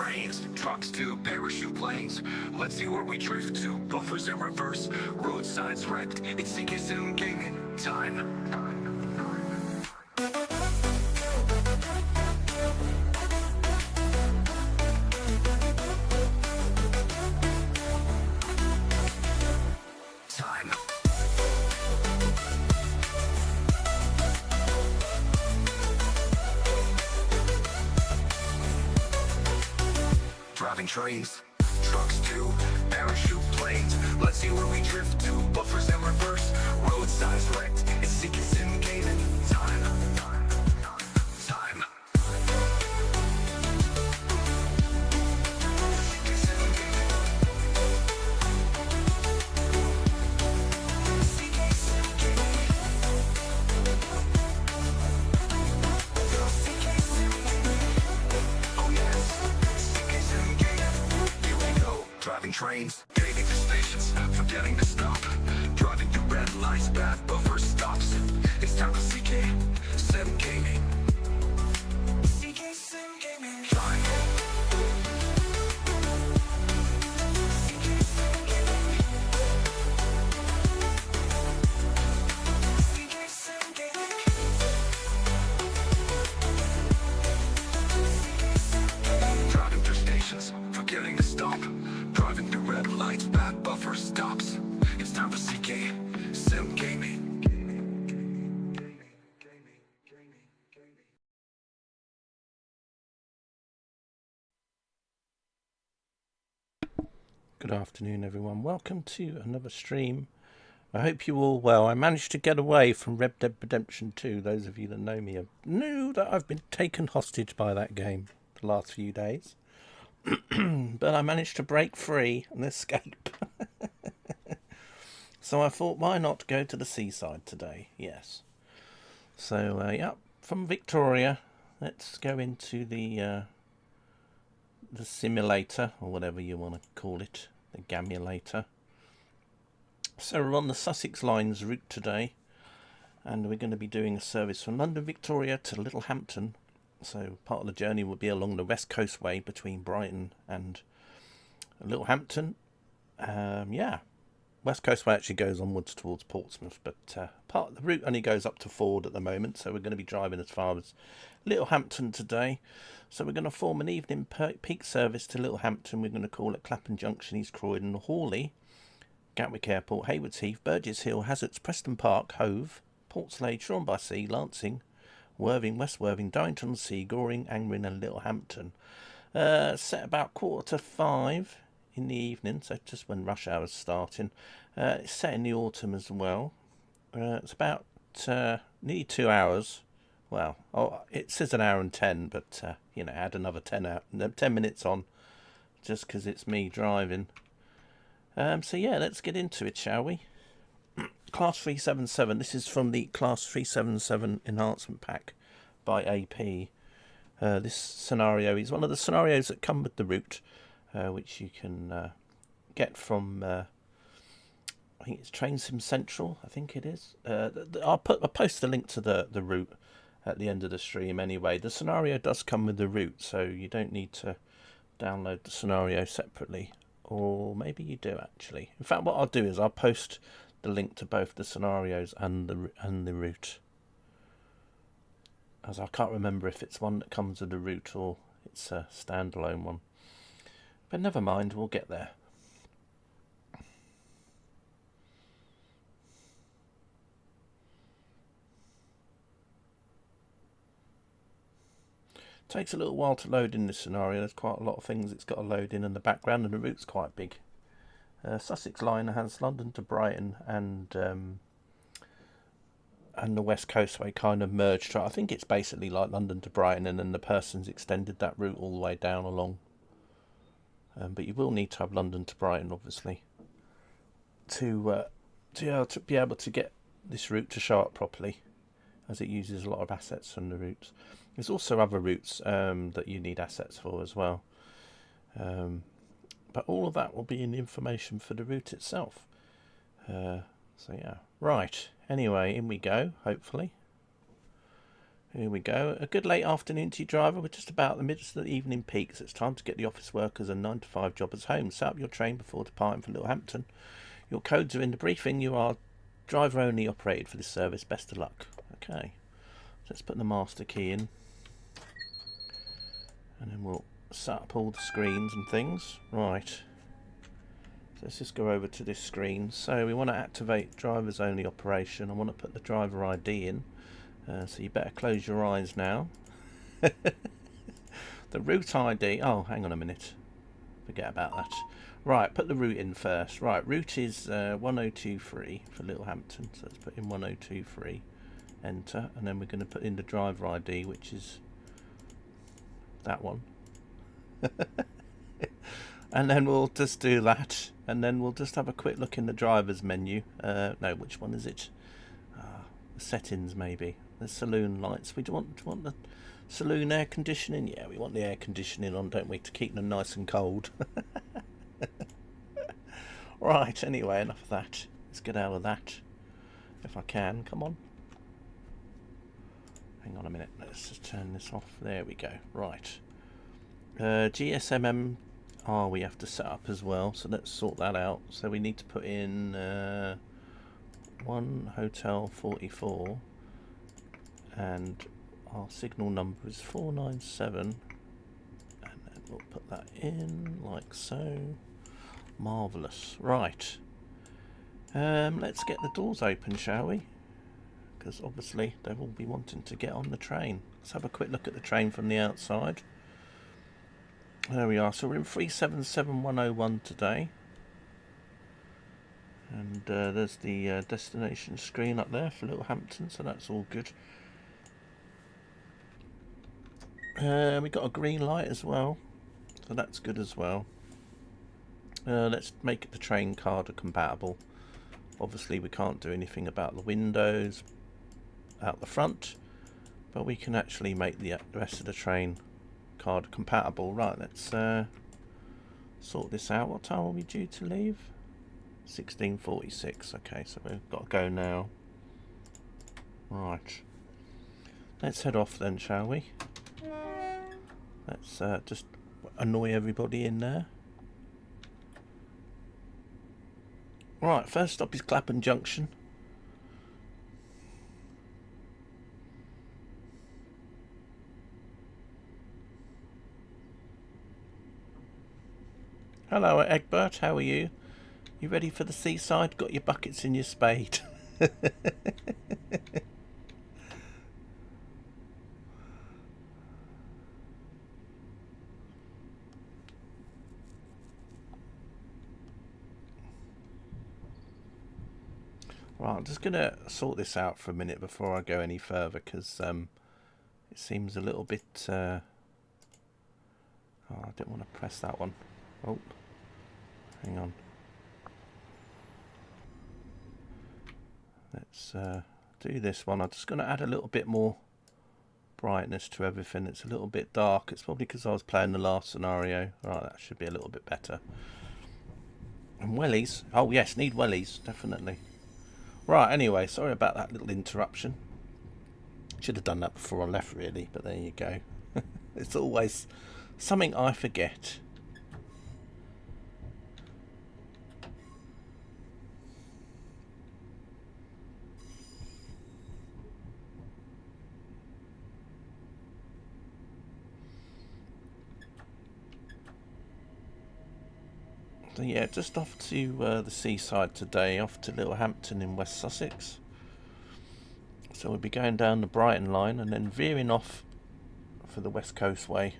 trains, trucks to parachute planes. Let's see where we drift to. Buffers in reverse, roadsides wrecked. It's CKSIM gaming time. Driving trains, trucks to parachute planes. Let's see where we drift to. Buffers in reverse, roadsides wrecked. It's CKSIM gaming time. Driving trains, getting to stations, forgetting to stop. Driving through red lights, bad buffer stops. It's time for CKSIM gaming. CKSIM gaming time. CKSIM gaming. Driving through stations, forgetting to stop. Driving through red lights, bad buffer stops. It's time for CKSIM gaming. Good afternoon, everyone. Welcome to another stream. I hope you're all well. I managed to get away from Red Dead Redemption 2. Those of you that know me knew that I've been taken hostage by that game the last few days. But I managed to break free and escape. So I thought, why not go to the seaside today? Yes. So, yeah, from Victoria, let's go into the simulator, or whatever you want to call it, the gamulator. So we're on the Sussex Lines route today, and we're going to be doing a service from London Victoria to Littlehampton. So part of the journey will be along the West Coast Way between Brighton and Littlehampton. Yeah, West Coast Way actually goes onwards towards Portsmouth, but part of the route only goes up to Ford at the moment. So we're going to be driving as far as Littlehampton today. So we're going to form an evening peak service to Littlehampton. We're going to call it Clapham Junction, East Croydon, Hawley, Gatwick Airport, Haywards Heath, Burgess Hill, Hazards, Preston Park, Hove, Portslade, Shoreham-by-Sea, Lancing, Worthing, West Worthing, Durrington-on-Sea, Goring, Angren and Littlehampton. Set about 4:45 in the evening, so just when rush hour's starting. It's set in the autumn as well. It's about nearly 2 hours. Well, it says 1 hour and 10, but you know, add another 10 minutes on, just because it's me driving. So yeah, let's get into it, shall we? Class 377. This is from the Class 377 Enhancement Pack by AP. This scenario is one of the scenarios that come with the route, which you can get from, I think it's Train Sim Central, I think it is. I'll post the link to the route at the end of the stream anyway. The scenario does come with the route, so you don't need to download the scenario separately. Or maybe you do, actually. In fact, what I'll do is I'll post the link to both the scenarios and the route, as I can't remember if it's one that comes with the route or it's a standalone one. But never mind, we'll get there. Takes a little while to load in this scenario. There's quite a lot of things it's got to load in the background, and the route's quite big. Sussex Line has London to Brighton and the West Coastway kind of merged. I think it's basically like London to Brighton, and then the person's extended that route all the way down along. But you will need to have London to Brighton, obviously, to be able to get this route to show up properly, as it uses a lot of assets from the routes. There's also other routes that you need assets for as well. But all of that will be in the information for the route itself. So yeah, right. Anyway, in we go, hopefully. Here we go. A good late afternoon to you, driver. We're just about the midst of the evening peak, so it's time to get the office workers and 9 to 5 jobbers home. Set up your train before departing for Littlehampton. Your codes are in the briefing. You are driver only operated for this service. Best of luck. Okay. Let's put the master key in. And then we'll set up all the screens and things. Right. So let's just go over to this screen. So we want to activate drivers only operation. I want to put the driver ID in. So you better close your eyes now. The route ID. Oh, hang on a minute. Forget about that. Right, put the route in first. Right, route is 1023 for Littlehampton. So let's put in 1023. Enter. And then we're going to put in the driver ID, which is that one. And then we'll just do that. And then we'll just have a quick look in the driver's menu. No, which one is it? The settings, maybe. The saloon lights. We want the saloon air conditioning. Yeah, we want the air conditioning on, don't we, to keep them nice and cold. Right, anyway, enough of that. Let's get out of that if I can. Come on. Hang on a minute. Let's just turn this off. There we go. Right. GSMM we have to set up as well, so let's sort that out. So we need to put in 1 Hotel 44 and our signal number is 497, and then we'll put that in like so. Marvellous. Right, let's get the doors open, shall we? Because obviously they will be wanting to get on the train. Let's have a quick look at the train from the outside. There we are. So we're in 377101 today. And there's the destination screen up there for Littlehampton, so that's all good. We got a green light as well, so that's good as well. Let's make the train card compatible. Obviously we can't do anything about the windows out the front, but we can actually make the rest of the train card compatible. Right, let's sort this out. What time are we due to leave? 16:46. Okay, so we've got to go now. Right, let's head off then, shall we? Let's just annoy everybody in there. Right, first stop is Clapham Junction. Hello, Egbert, how are you? You ready for the seaside? Got your buckets and your spade. Right, I'm just going to sort this out for a minute before I go any further, because it seems a little bit... I didn't want to press that one. Oh, hang on. Let's do this one. I'm just going to add a little bit more brightness to everything. It's a little bit dark. It's probably because I was playing the last scenario. Right, that should be a little bit better. And wellies. Oh yes, need wellies, definitely. Right, anyway, sorry about that little interruption. Should have done that before I left, really, but there you go. It's always something I forget. So yeah, just off to the seaside today, off to Littlehampton in West Sussex. So we'll be going down the Brighton line and then veering off for the West Coast way.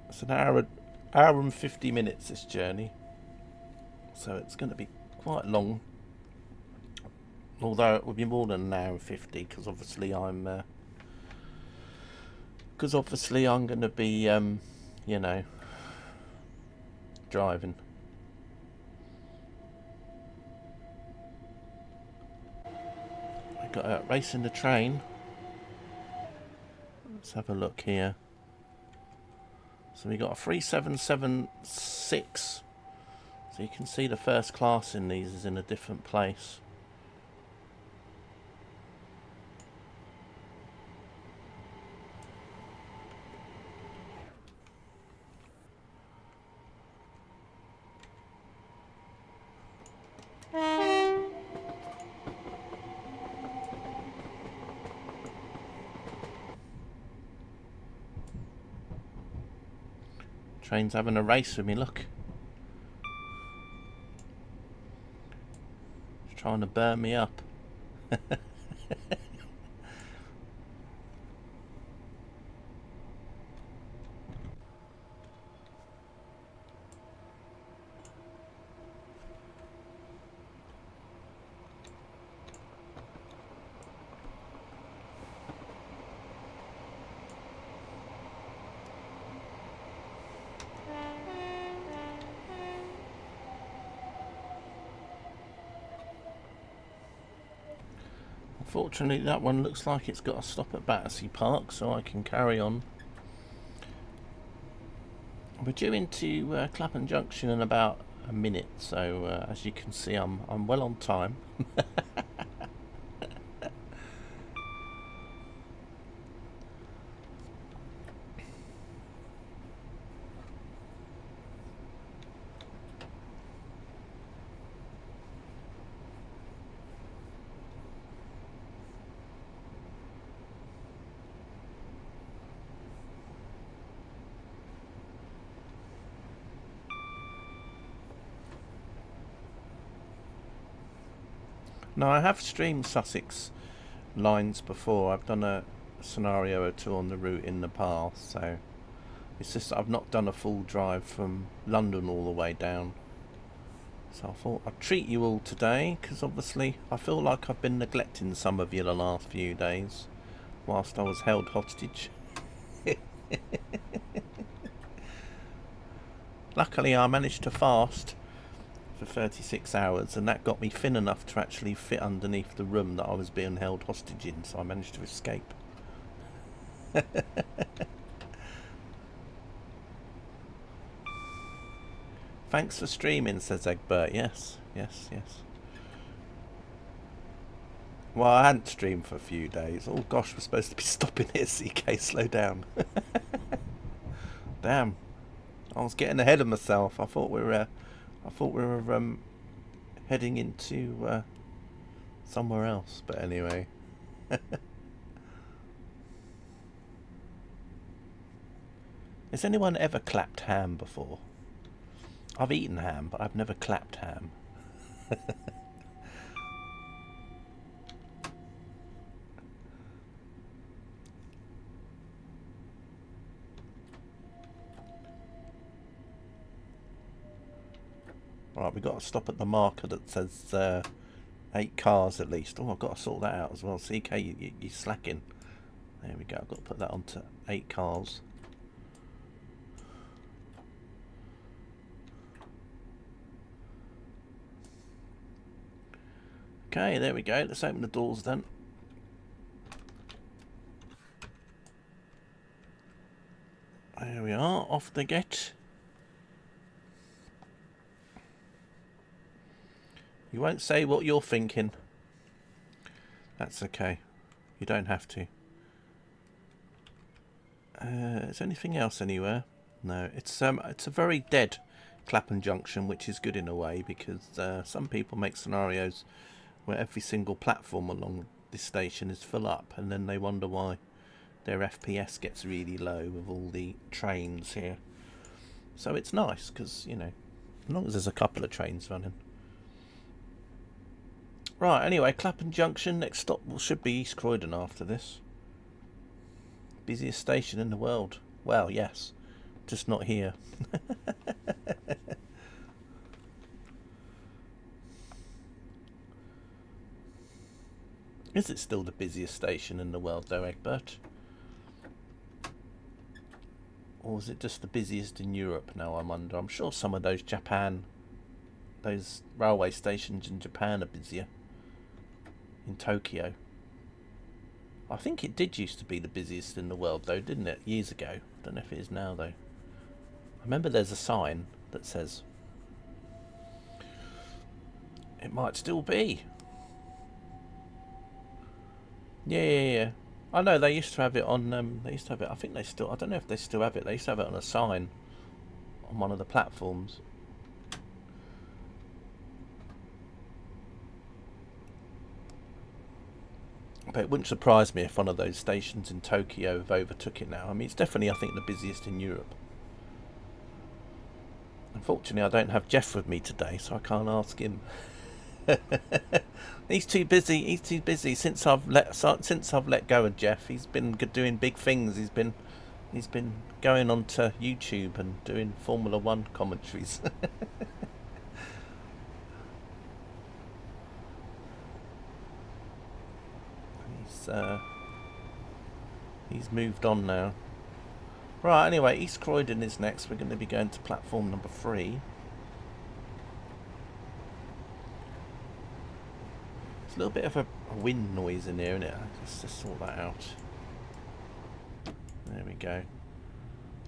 It's an hour and 50 minutes this journey, so it's going to be quite long. Although it will be more than an hour and 50, because obviously I'm going to be, you know, driving. I got racing the train. Let's have a look here. So we got a 3776. So you can see the first class in these is in a different place. Train's having a race with me, look. It's trying to burn me up. Unfortunately, that one looks like it's got to stop at Battersea Park, so I can carry on. We're due into Clapham Junction in about a minute, so as you can see, I'm well on time. Now, I have streamed Sussex lines before. I've done a scenario or two on the route in the past, so it's just that I've not done a full drive from London all the way down. So I thought I'd treat you all today, because obviously I feel like I've been neglecting some of you the last few days whilst I was held hostage. Luckily I managed to fast for 36 hours, and that got me thin enough to actually fit underneath the room that I was being held hostage in, so I managed to escape. Thanks for streaming, says Egbert. Yes. Well, I hadn't streamed for a few days. Oh gosh, we're supposed to be stopping here, CK, slow down. Damn, I was getting ahead of myself. I thought we were heading into somewhere else, but anyway. Has anyone ever clapped ham before? I've eaten ham, but I've never clapped ham. Right, we've got to stop at the marker that says 8 cars at least. Oh, I've got to sort that out as well. CK, you're slacking. There we go. I've got to put that onto 8 cars. Okay, there we go. Let's open the doors then. There we are. Off they get. You won't say what you're thinking. That's okay. You don't have to. Is anything else anywhere? No. It's a very dead Clapham Junction, which is good in a way, because some people make scenarios where every single platform along this station is full up, and then they wonder why their FPS gets really low with all the trains here. So it's nice, because, you know, as long as there's a couple of trains running. Right, anyway, Clapham Junction, next stop should be East Croydon after this. Busiest station in the world. Well, yes, just not here. Is it still the busiest station in the world though, Egbert? Or is it just the busiest in Europe now, I wonder? I'm sure some of those railway stations in Japan are busier. In Tokyo. I think it did used to be the busiest in the world though, didn't it? Years ago. I don't know if it is now though. I remember there's a sign that says it might still be. Yeah. I know they used to have it on. They used to have it. I think they still. I don't know if they still have it. They used to have it on a sign on one of the platforms. But it wouldn't surprise me if one of those stations in Tokyo have overtook it now. I mean, it's definitely, I think, the busiest in Europe. Unfortunately, I don't have Jeff with me today, so I can't ask him. He's too busy. He's too busy. Since I've let go of Jeff, he's been doing big things. He's been going onto YouTube and doing Formula One commentaries. He's moved on now. Right, anyway, East Croydon is next. We're going to be going to platform number 3. There's a little bit of a wind noise in here, isn't it? Let's just sort that out. There we go.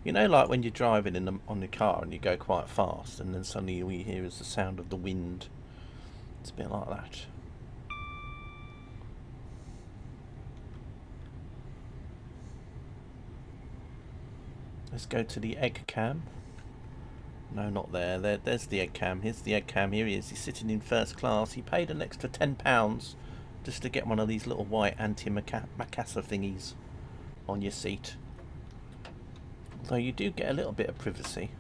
You know, like when you're driving on your car and you go quite fast, and then suddenly all you hear is the sound of the wind. It's a bit like that. Let's go to the egg cam. No, not there. There's the egg cam. Here's the egg cam. Here he is. He's sitting in first class. He paid an extra £10 just to get one of these little white anti-macassar thingies on your seat. Although you do get a little bit of privacy.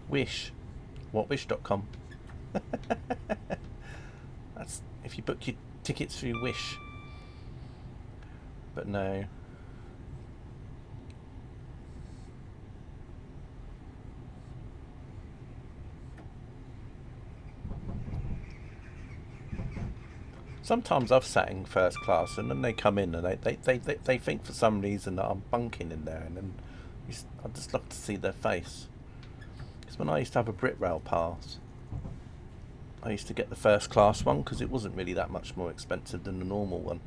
Wish. Whatwish.com. That's if you book your tickets through Wish. But no. Sometimes I've sat in first class and then they come in and they think for some reason that I'm bunking in there, and then I just love to see their face. Because when I used to have a Britrail pass, I used to get the first class one because it wasn't really that much more expensive than the normal one.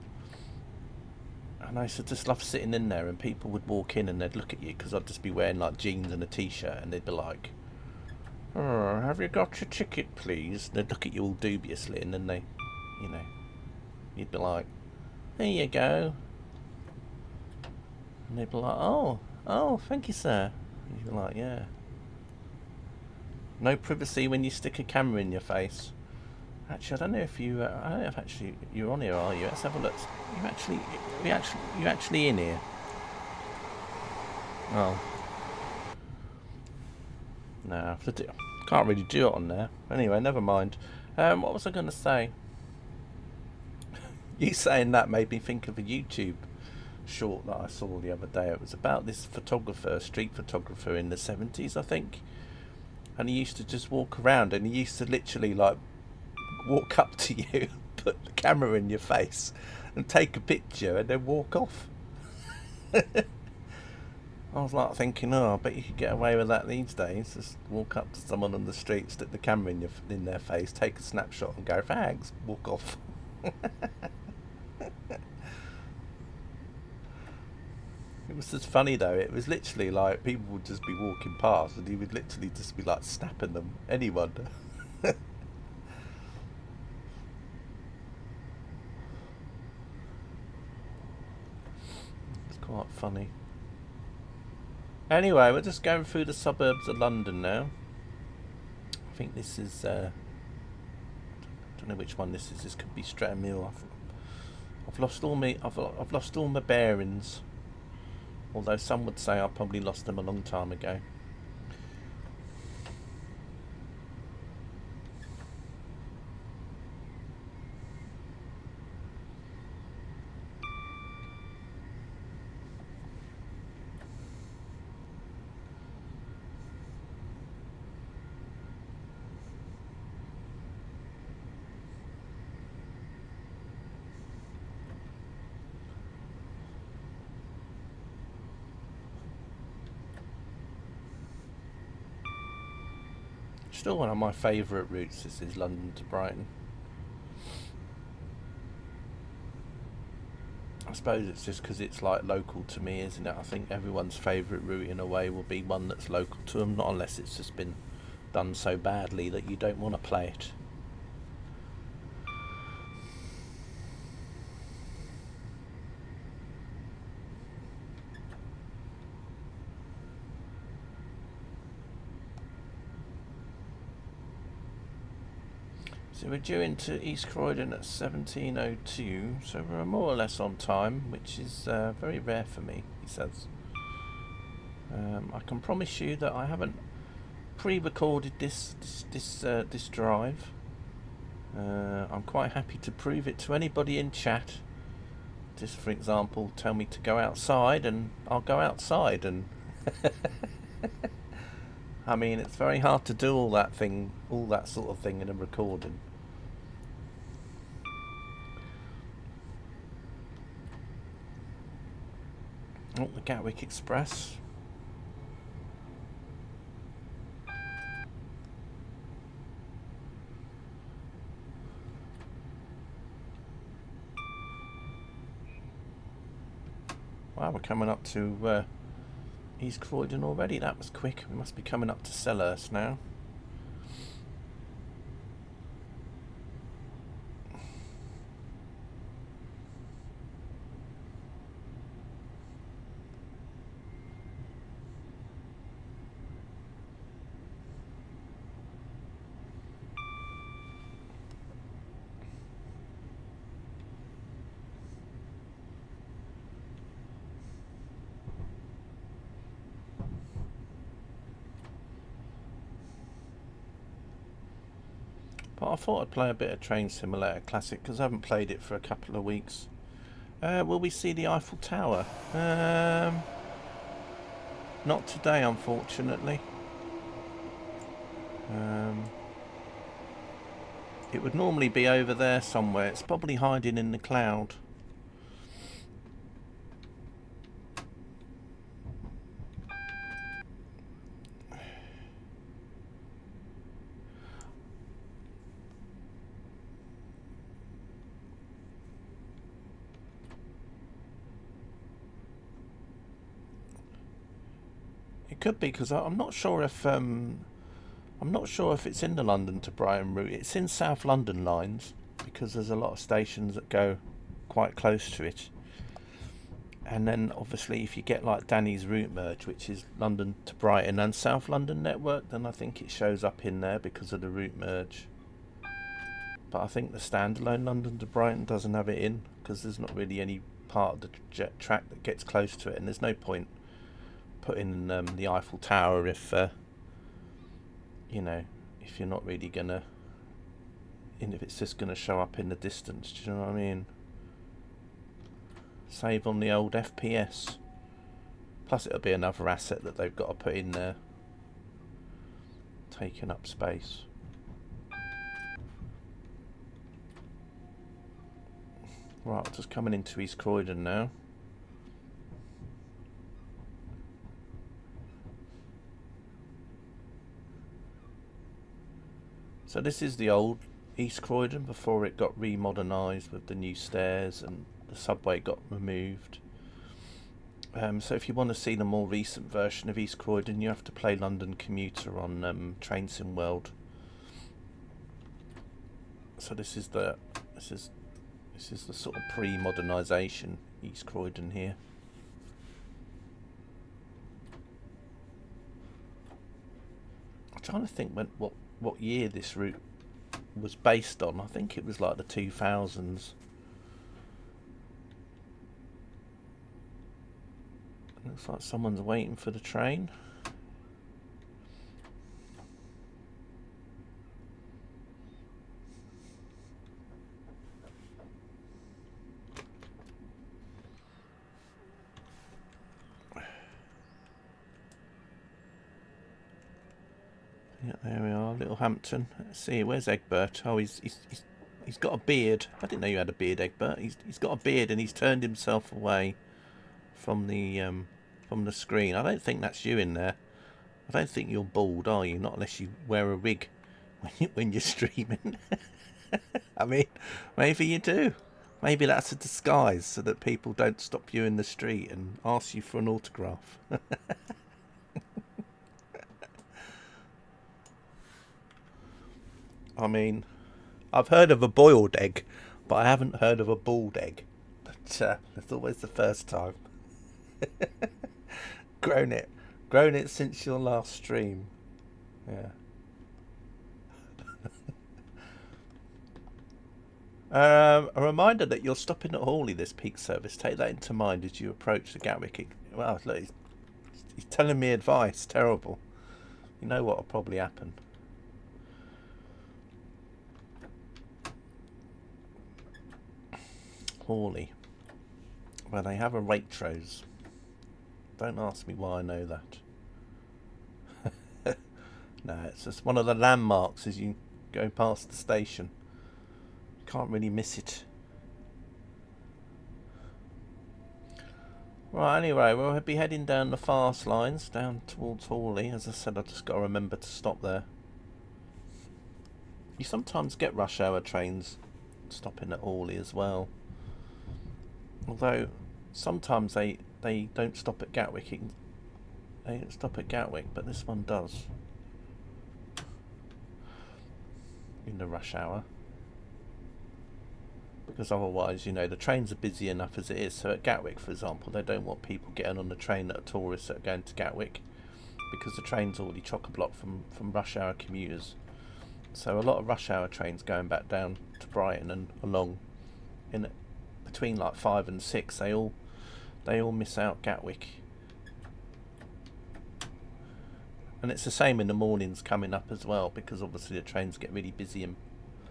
And I used to just love sitting in there, and people would walk in and they'd look at you because I'd just be wearing like jeans and a t-shirt, and they'd be like, "Oh, have you got your ticket, please?" And they'd look at you all dubiously, and then they, you know, you'd be like, "There you go." And they'd be like, oh, thank you, sir." And you'd be like, "Yeah." No privacy when you stick a camera in your face. Actually, I don't know if you. I don't know if actually you're on here, are you? Let's have a look. You actually in here? Oh, no, can't really do it on there. Anyway, never mind. What was I going to say? You saying that made me think of a YouTube short that I saw the other day. It was about this street photographer in the 70s, I think. And he used to just walk around, and he used to literally like walk up to you, put the camera in your face and take a picture and then walk off. I was like thinking, oh, I bet you could get away with that these days. Just walk up to someone on the street, stick the camera in their face, take a snapshot and go, "Thanks," walk off. It was just funny though. It was literally like people would just be walking past and he would literally just be like snapping them. Anyone. Quite funny. Anyway, we're just going through the suburbs of London now. I think this is I don't know which one this is. This could be Streatham Mill. I've lost all my bearings. Although some would say I probably lost them a long time ago. Still one of my favourite routes. This is London to Brighton. I suppose it's just because it's like local to me, isn't it? I think everyone's favourite route in a way will be one that's local to them, not unless it's just been done so badly that you don't want to play it. So we're due into East Croydon at 17:02, so we're more or less on time, which is very rare for me, he says. I can promise you that I haven't pre-recorded this drive. I'm quite happy to prove it to anybody in chat. Just for example, tell me to go outside and I'll go outside, and I mean, it's very hard to do all that sort of thing in a recording. Oh, the Gatwick Express. Wow, we're coming up to East Croydon already. That was quick. We must be coming up to Selhurst now. But I thought I'd play a bit of Train Simulator Classic because I haven't played it for a couple of weeks. Will we see the Eiffel Tower? Not today, unfortunately. It would normally be over there somewhere. It's probably hiding in the cloud. It could be because I'm not sure if it's in the London to Brighton route. It's in South London lines because there's a lot of stations that go quite close to it. And then obviously if you get like Danny's route merge, which is London to Brighton and South London network, then I think it shows up in there because of the route merge. But I think the standalone London to Brighton doesn't have it in because there's not really any part of the track that gets close to it, and there's no point putting the Eiffel Tower if you know, if you're not really gonna, if it's just gonna show up in the distance. Do you know what I mean? Save on the old FPS. Plus it'll be another asset that they've got to put in there, taking up space. Right, just coming into East Croydon now. So this is the old East Croydon before it got remodernised with the new stairs and the subway got removed. So if you want to see the more recent version of East Croydon, you have to play London Commuter on Train Sim World. So this is the sort of pre-modernisation East Croydon here. I'm trying to think what year this route was based on. I think it was like the 2000s. Looks like someone's waiting for the train. Yeah, there we are, Littlehampton. Let's see, where's Egbert? Oh, he's got a beard. I didn't know you had a beard, Egbert. He's got a beard and he's turned himself away from the screen. I don't think that's you in there. I don't think you're bald, are you? Not unless you wear a wig when you're streaming. I mean, maybe you do. Maybe that's a disguise so that people don't stop you in the street and ask you for an autograph. I mean, I've heard of a boiled egg, but I haven't heard of a bald egg. But it's always the first time. Grown it since your last stream. Yeah. A reminder that you're stopping at Hawley this peak service. Take that into mind as you approach the Gatwick. Well, look, He's telling me advice. Terrible. You know what will probably happen. Hawley, where they have a Waitrose. Don't ask me why I know that. No, it's just one of the landmarks as you go past the station. Can't really miss it. Right, anyway, we'll be heading down the fast lines, down towards Hawley. As I said, I've just got to remember to stop there. You sometimes get rush hour trains stopping at Hawley as well. Although, sometimes they don't stop at Gatwick. They don't stop at Gatwick, but this one does. In the rush hour. Because otherwise, you know, the trains are busy enough as it is. So at Gatwick, for example, they don't want people getting on the train that are tourists that are going to Gatwick, because the train's already chock-a-block from rush hour commuters. So a lot of rush hour trains going back down to Brighton and along in between like 5 and 6, they all miss out Gatwick. And it's the same in the mornings coming up as well, because obviously the trains get really busy and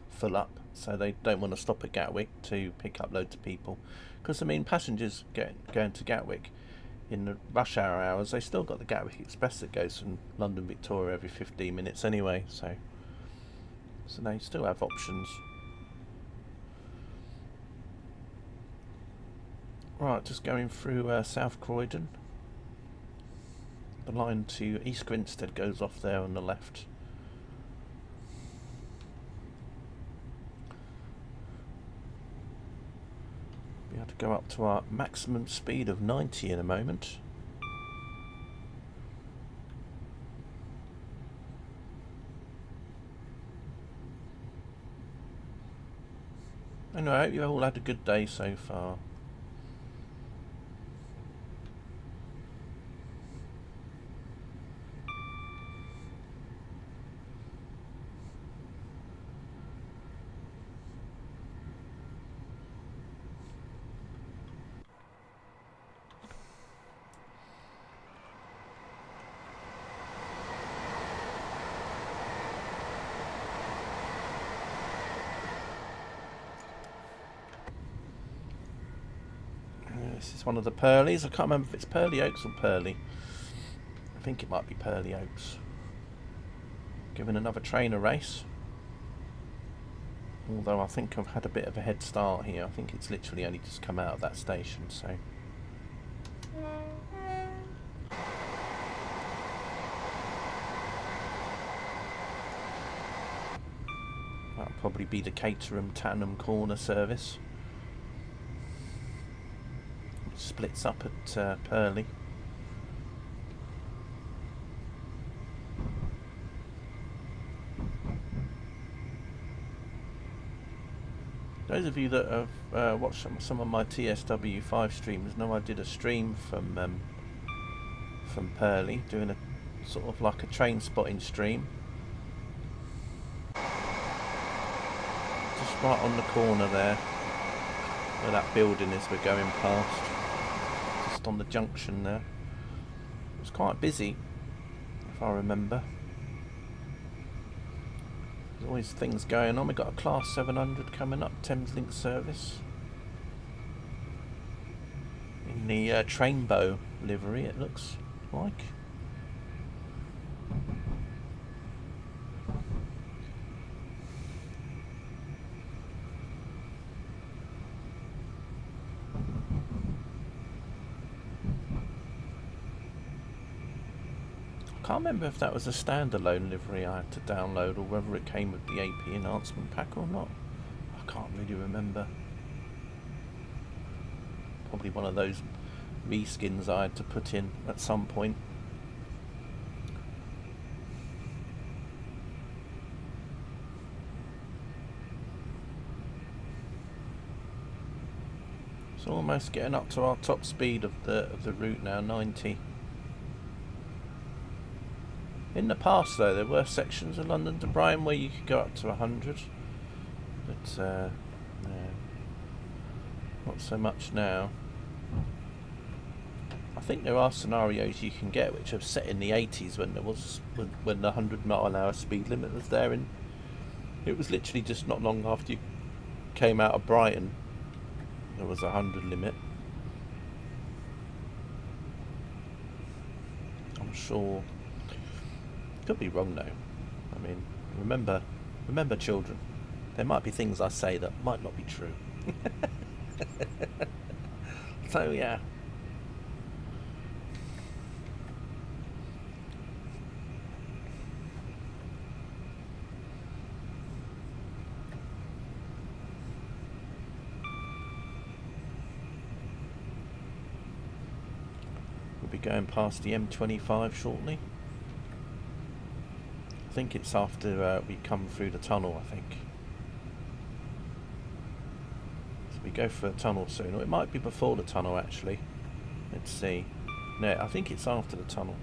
full up, so they don't want to stop at Gatwick to pick up loads of people. Because I mean, passengers going to Gatwick in the rush hour hours, they still got the Gatwick Express that goes from London Victoria every 15 minutes anyway, so they still have options. Right, just going through South Croydon. The line to East Grinstead goes off there on the left. We have to go up to our maximum speed of 90 in a moment. Anyway, I hope you all had a good day so far. This is one of the Pearlies. I can't remember if it's Pearly Oaks or Pearly. I think it might be Pearly Oaks. Giving another train a race. Although I think I've had a bit of a head start here. I think it's literally only just come out of that station, so. That'll probably be the Caterham Tottenham Corner service. Splits up at Purley. Those of you that have watched some of my TSW5 streams know I did a stream from Purley, doing a sort of like a train spotting stream. Just right on the corner there, where that building is we're going past. Just on the junction there. It was quite busy, if I remember. There's always things going on. We've got a Class 700 coming up, Thameslink service. In the Trainbow livery, it looks like. I can't remember if that was a standalone livery I had to download or whether it came with the AP enhancement pack or not. I can't really remember. Probably one of those reskins I had to put in at some point. It's almost getting up to our top speed of the route now, 90. In the past, though, there were sections of London to Brighton where you could go up to 100, but no, not so much now. I think there are scenarios you can get which are set in the 80s when there was when the 100-mile-an-hour speed limit was there, and it was literally just not long after you came out of Brighton there was a 100 limit. I'm sure. Could be wrong though. I mean, remember children. There might be things I say that might not be true. So yeah. We'll be going past the M25 shortly. I think it's after we come through the tunnel, I think. So we go for a tunnel soon, or it might be before the tunnel actually. Let's see. No, I think it's after the tunnel.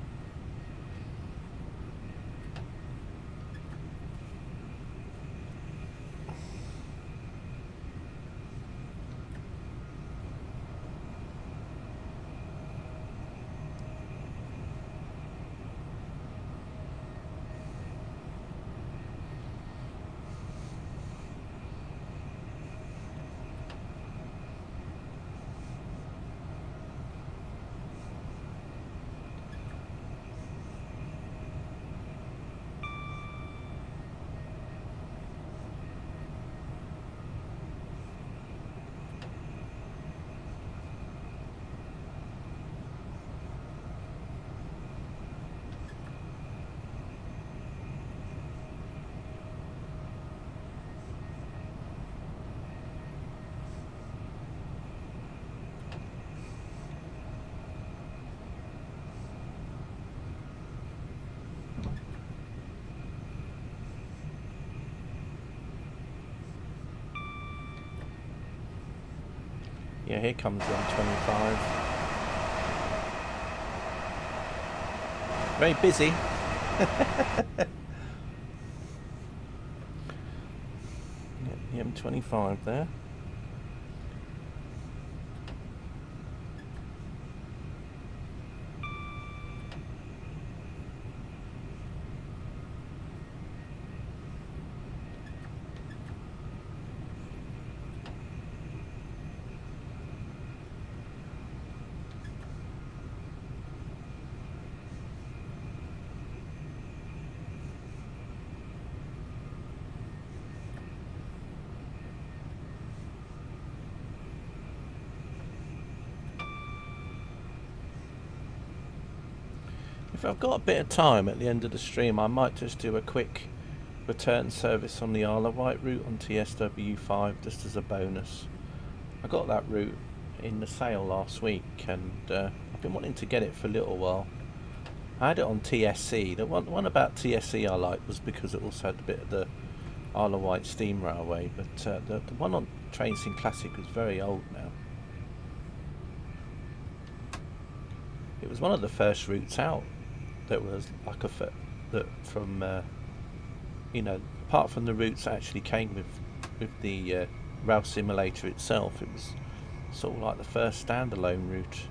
Yeah, here comes the M25. Very busy. Yeah, the M25 there. If I've got a bit of time at the end of the stream, I might just do a quick return service on the Isle of Wight route on TSW5 just as a bonus. I got that route in the sale last week, and I've been wanting to get it for a little while. I had it on TSC. The one about TSC I liked was because it also had a bit of the Isle of Wight steam railway, but the one on Train-Sim Classic was very old now. It was one of the first routes out that was like that from you know, apart from the routes that actually came with the rail simulator itself, it was sort of like the first standalone route.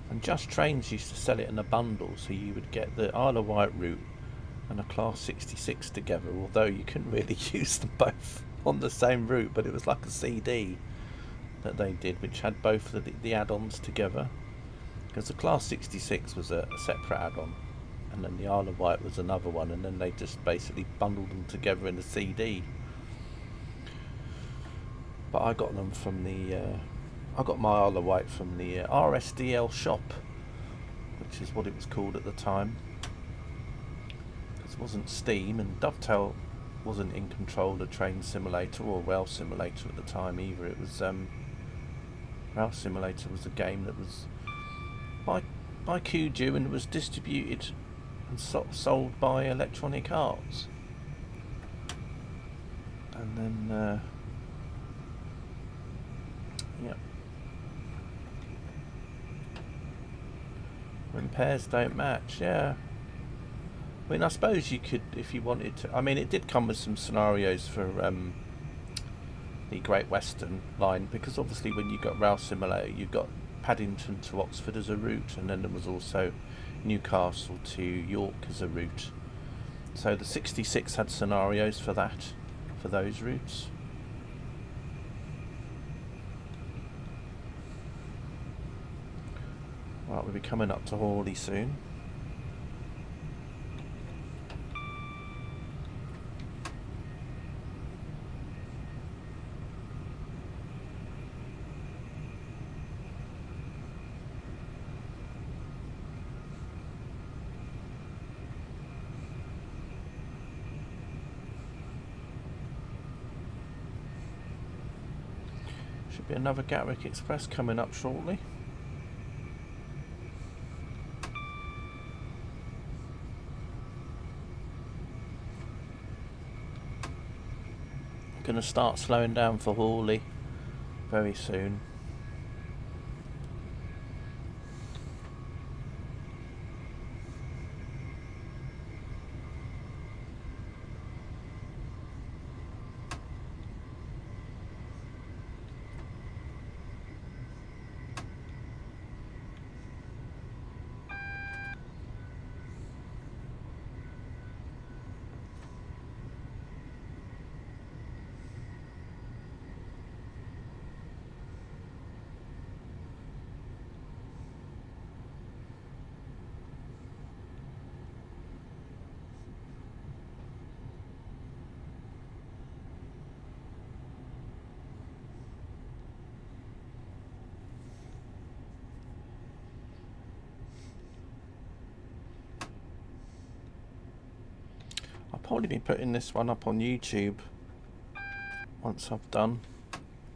And Just Trains used to sell it in a bundle, so you would get the Isle of Wight route and a Class 66 together, although you couldn't really use them both on the same route, but it was like a CD that they did, which had both of the add-ons together, because the Class 66 was a separate add-on, and then the Isle of Wight was another one, and then they just basically bundled them together in a CD. But I got them from the I got my Isle of Wight from the RSDL shop, which is what it was called at the time. It wasn't Steam, and Dovetail wasn't in control of Train Simulator or Rail Simulator at the time either. It was Rail Simulator was a game that was by Kuju and was distributed and sold by Electronic Arts. And then yeah, When pairs don't match, yeah. I mean, I suppose you could, if you wanted to. I mean, it did come with some scenarios for the Great Western line, because obviously when you got Rail Simulator, you got Paddington to Oxford as a route, and then there was also Newcastle to York as a route. So the 66 had scenarios for that, for those routes. Right, we'll be coming up to Hawley soon. Should be another Gatwick Express coming up shortly. Going to start slowing down for Hawley very soon. I'll probably be putting this one up on YouTube once I've done.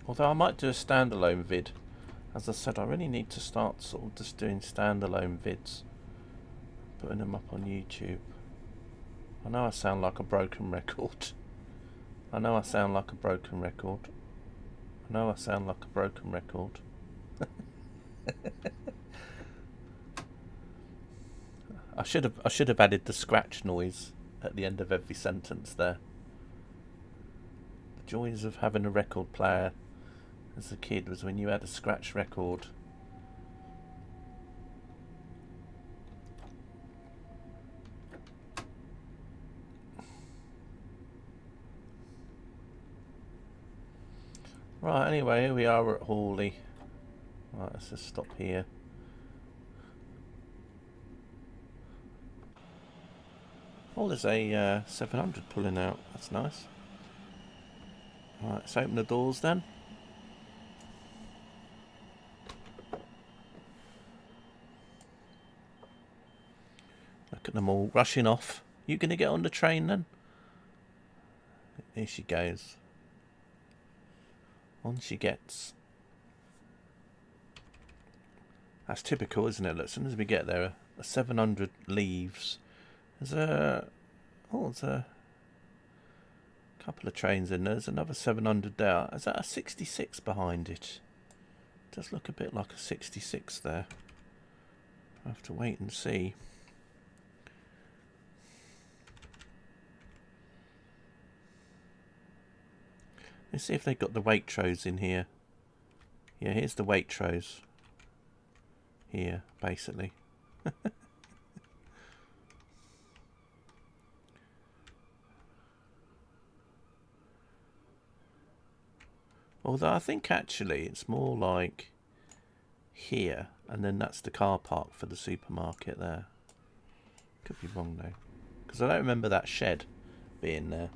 Although I might do a standalone vid. As I said, I really need to start sort of just doing standalone vids, putting them up on YouTube. I know I sound like a broken record. I know I sound like a broken record. I know I sound like a broken record. I should have added the scratch noise at the end of every sentence there. The joys of having a record player as a kid was when you had a scratch record. Right, anyway, here we are at Hawley. Right, let's just stop here. Oh, there's a 700 pulling out. That's nice. Right, let's open the doors then. Look at them all rushing off. You gonna get on the train then? Here she goes. On she gets. That's typical, isn't it? Look, as soon as we get there, a 700 leaves. There's a couple of trains in there. There's another 700 there. Is that a 66 behind it? It does look a bit like a 66 there. I have to wait and see. Let's see if they've got the Waitrose in here. Yeah, here's the Waitrose. Here, basically. Although I think actually it's more like here, and then that's the car park for the supermarket there. Could be wrong though, because I don't remember that shed being there.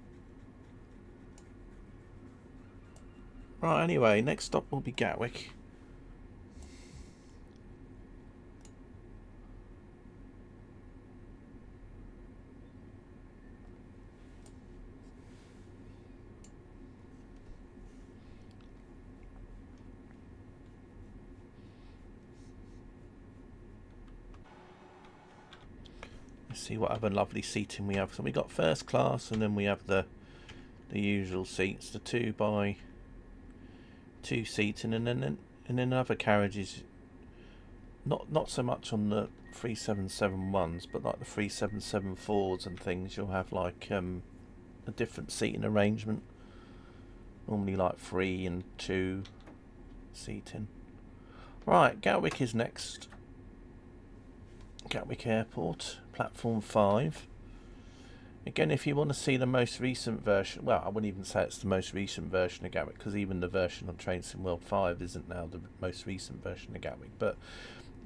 Right, anyway, next stop will be Gatwick. Let's see what other lovely seating we have. So we got first class, and then we have the usual seats, the 2x2 seating, and then other carriages not so much on the 3771s, but like the 3774s and things, you'll have like a different seating arrangement. Normally like 3 and 2 seating. Right, Gatwick is next. Gatwick Airport, platform 5. Again, if you want to see the most recent version, well, I wouldn't even say it's the most recent version of Gatwick, because even the version on Train Sim World 5 isn't now the most recent version of Gatwick. But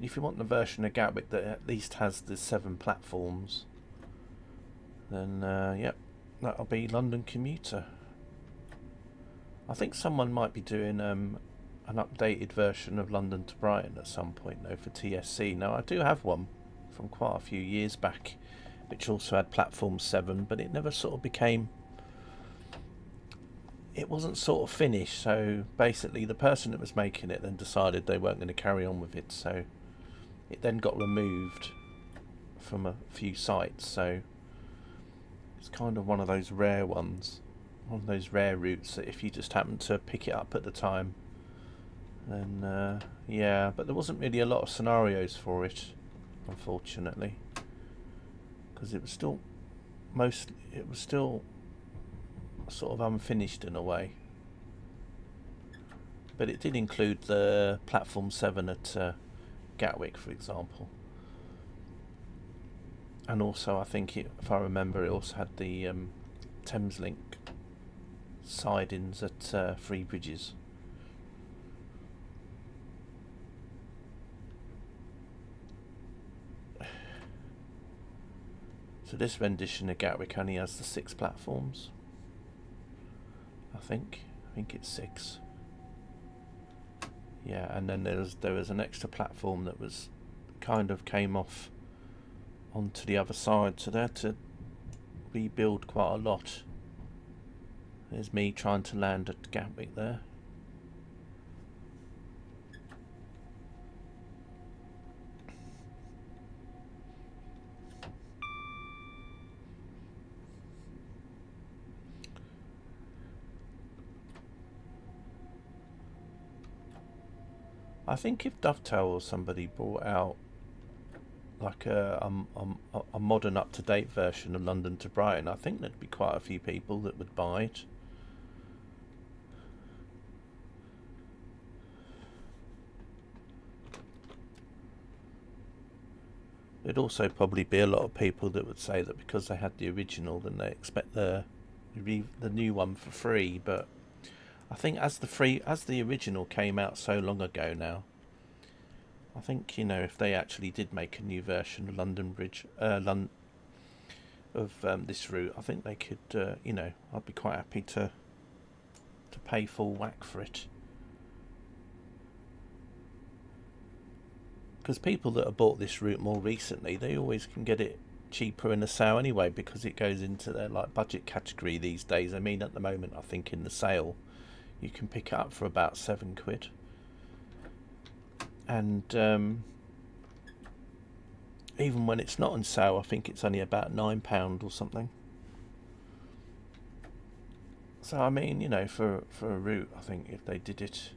if you want the version of Gatwick that at least has the 7 platforms, then yep, that'll be London Commuter. I think someone might be doing an updated version of London to Brighton at some point though for TSC. Now I do have one from quite a few years back, which also had platform 7, but it never sort of became, it wasn't sort of finished. So basically the person that was making it then decided they weren't going to carry on with it, so it then got removed from a few sites. So it's kind of one of those rare ones, one of those rare routes that if you just happen to pick it up at the time, then yeah, but there wasn't really a lot of scenarios for it, unfortunately, because it was still sort of unfinished in a way. But it did include the platform 7 at Gatwick, for example, and also I think if I remember, it also had the Thameslink sidings at Three Bridges. So this rendition of Gatwick only has the 6 platforms. I think it's 6. Yeah, and then there was an extra platform that was kind of came off onto the other side, so they had to rebuild quite a lot. There's me trying to land at Gatwick there. I think if Dovetail or somebody brought out like a modern up-to-date version of London to Brighton, I think there'd be quite a few people that would buy it. There'd also probably be a lot of people that would say that because they had the original, then they expect the new one for free. But I think as the original came out so long ago now, I think, you know, if they actually did make a new version of London Bridge, this route, I think they could, you know, I'd be quite happy to pay full whack for it. Because people that have bought this route more recently, they always can get it cheaper in the sale anyway, because it goes into their like budget category these days. I mean, at the moment, I think in the sale, you can pick it up for about £7. And even when it's not on sale, I think it's only about £9 or something. So I mean, you know, for a route, I think if they did it,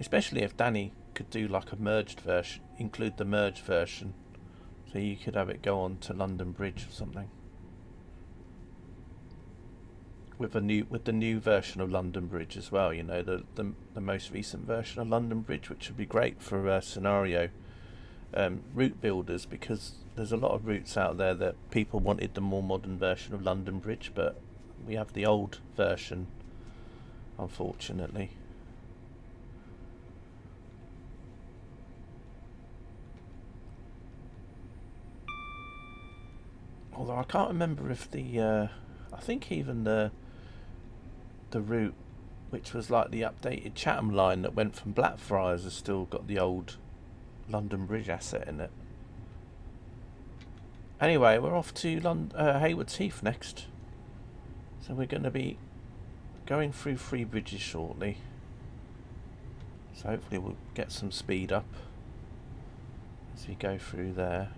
especially if Danny could do like a merged version, include the merged version, so you could have it go on to London Bridge or something. With the new version of London Bridge as well, you know, the most recent version of London Bridge, which would be great for scenario route builders, because there's a lot of routes out there that people wanted the more modern version of London Bridge, but we have the old version, unfortunately. Although I can't remember if I think even the route which was like the updated Chatham line that went from Blackfriars has still got the old London Bridge asset in it. Anyway, we're off to Haywards Heath next, so we're going to be going through Three Bridges shortly, so hopefully we'll get some speed up as we go through there.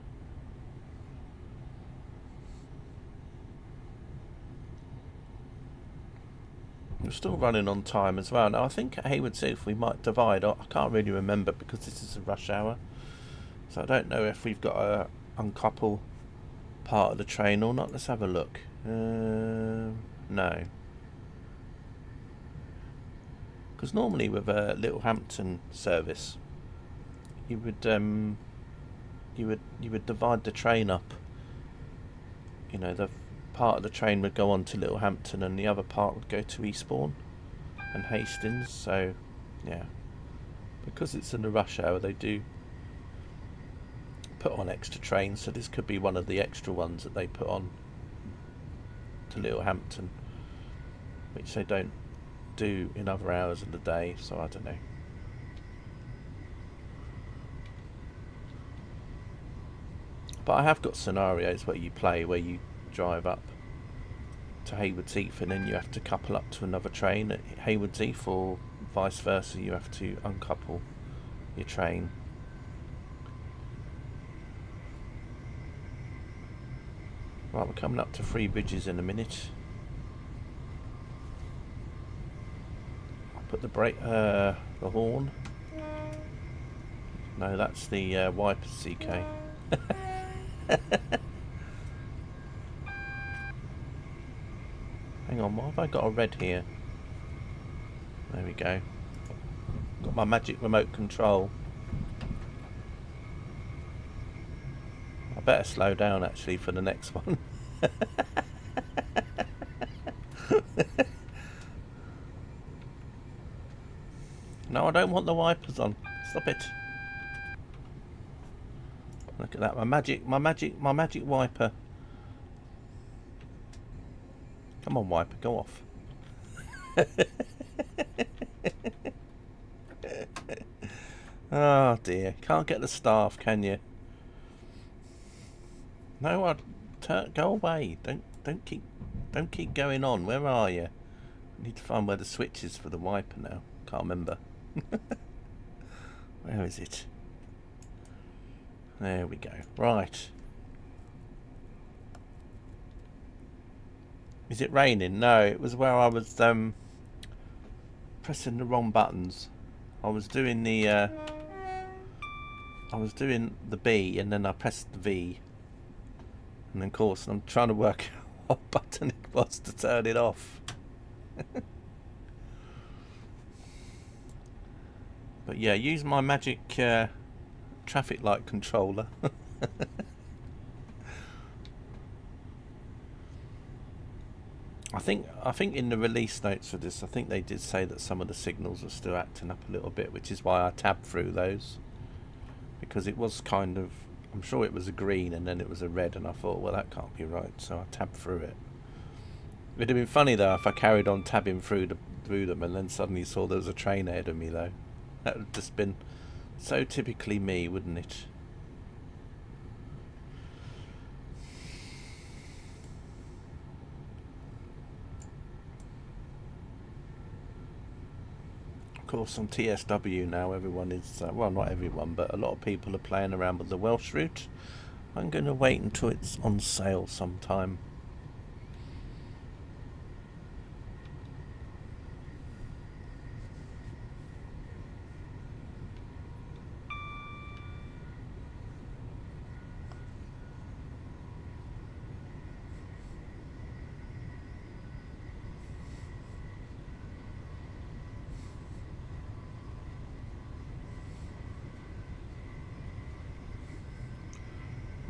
We're still running on time as well. Now I think at Hayward's Heath we might divide. I can't really remember because this is a rush hour. So I don't know if we've got to uncouple part of the train or not. Let's have a look. No. Because normally with a Littlehampton service, you would divide the train up. You know, the part of the train would go on to Littlehampton and the other part would go to Eastbourne and Hastings. So, yeah, because it's in the rush hour, they do put on extra trains. So this could be one of the extra ones that they put on to Littlehampton, which they don't do in other hours of the day. So I don't know. But I have got scenarios where you drive up to Hayward's Heath and then you have to couple up to another train at Hayward's Heath, or vice versa, you have to uncouple your train. Right, we're coming up to Three Bridges in a minute. I'll put the horn. No, that's the wipers, CK. Hang on, why have I got a red here? There we go. Got my magic remote control. I better slow down actually for the next one. No, I don't want the wipers on. Stop it. Look at that, my magic wiper. Come on, wiper, go off. Oh dear, can't get the staff, can you? No, go away. Don't keep going on. Where are you? I need to find where the switch is for the wiper now. Can't remember. Where is it? There we go. Right. Is it raining? No, it was where I was pressing the wrong buttons. I was doing the B and then I pressed the V. And then, of course, I'm trying to work out what button it was to turn it off. But yeah, use my magic traffic light controller. I think in the release notes for this, I think they did say that some of the signals are still acting up a little bit, which is why I tabbed through those, because it was kind of, I'm sure it was a green and then it was a red, and I thought, well, that can't be right, so I tabbed through it. It'd have been funny though if I carried on tabbing through them and then suddenly saw there was a train ahead of me though. That would have just been so typically me, wouldn't it? Of course, on TSW now, everyone is, well, not everyone, but a lot of people are playing around with the Welsh route. I'm going to wait until it's on sale sometime.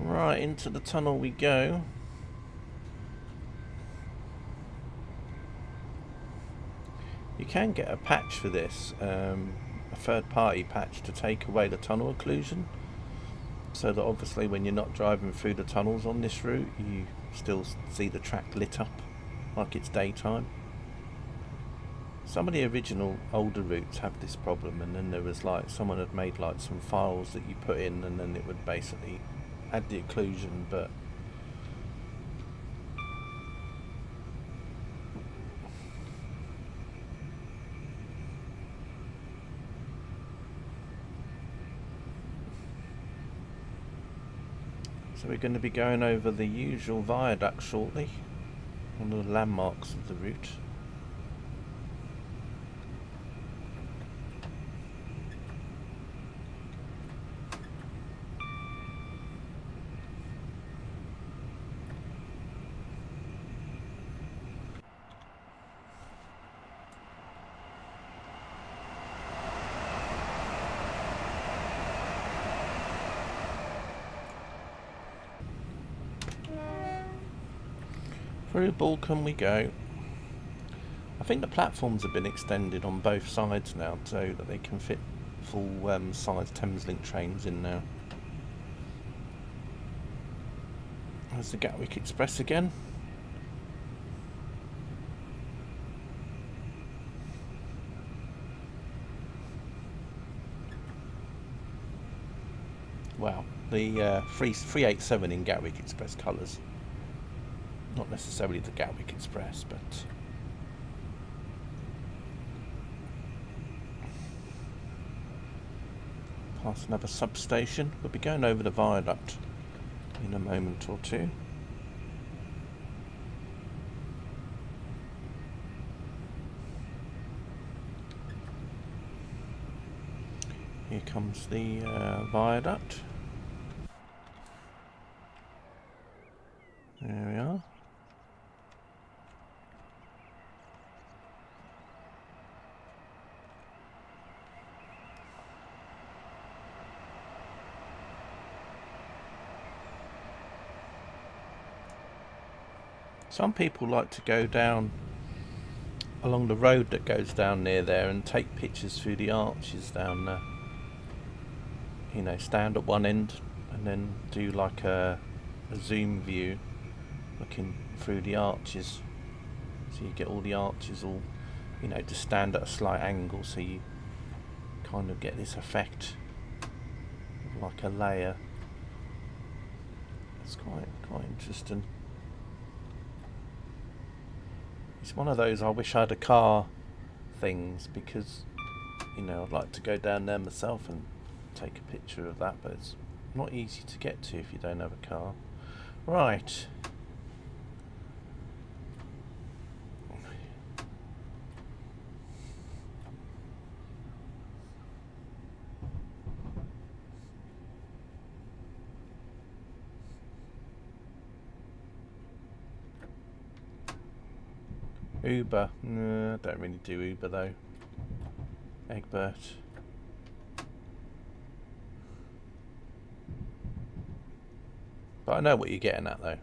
Right, into the tunnel we go. You can get a patch for this, a third-party patch to take away the tunnel occlusion, so that obviously when you're not driving through the tunnels on this route, you still see the track lit up like it's daytime. Some of the original older routes have this problem, and then there was like someone had made like some files that you put in, and then it would basically add the occlusion, but so we're going to be going over the usual viaduct shortly, one of the landmarks of the route. Through Balcombe we go. I think the platforms have been extended on both sides now so that they can fit full size Thameslink trains in now. There's the Gatwick Express again. Wow, the 387 in Gatwick Express colours. Not necessarily the Gatwick Express, but past another substation. We'll be going over the viaduct in a moment or two. Here comes the viaduct. There we are. Some people like to go down along the road that goes down near there and take pictures through the arches down there. You know, stand at one end and then do like a zoom view looking through the arches. So you get all the arches all, you know, to stand at a slight angle so you kind of get this effect of like a layer. It's quite interesting. It's one of those I wish I had a car things, because, you know, I'd like to go down there myself and take a picture of that, but it's not easy to get to if you don't have a car. Right. Uber. No, I don't really do Uber though. Egbert. But I know what you're getting at though.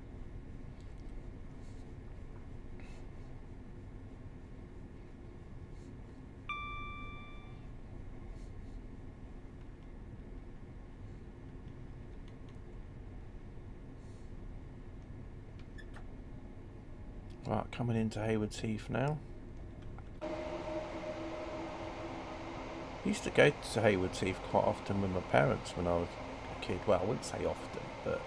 Right, coming into Haywards Heath now. I used to go to Haywards Heath quite often with my parents when I was a kid. Well, I wouldn't say often, but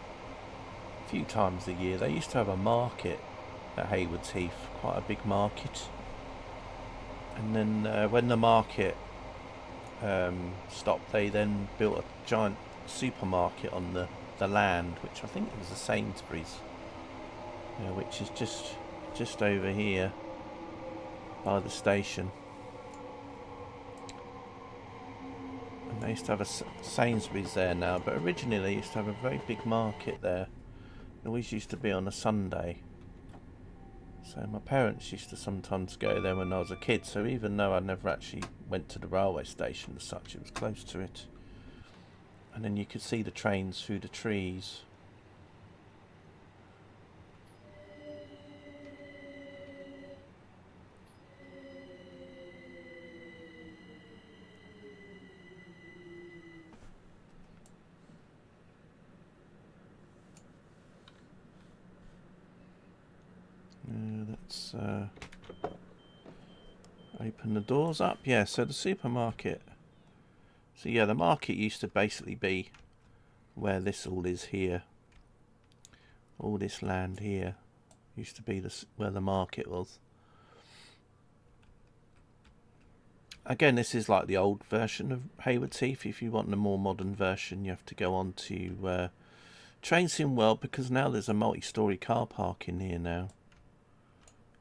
a few times a year. They used to have a market at Haywards Heath, quite a big market. And then when the market stopped, they then built a giant supermarket on the land, which I think it was a Sainsbury's, which is just over here by the station. And they used to have a Sainsbury's there now, but originally they used to have a very big market there. It always used to be on a Sunday. So my parents used to sometimes go there when I was a kid, so even though I never actually went to the railway station as such, it was close to it. And then you could see the trains through the trees. Let's open the doors up. Yeah, so the supermarket. So yeah, the market used to basically be where this all is here. All this land here used to be where the market was. Again, this is like the old version of Haywards Heath. If you want the more modern version, you have to go on to Trainsim World, because now there's a multi-storey car park in here now.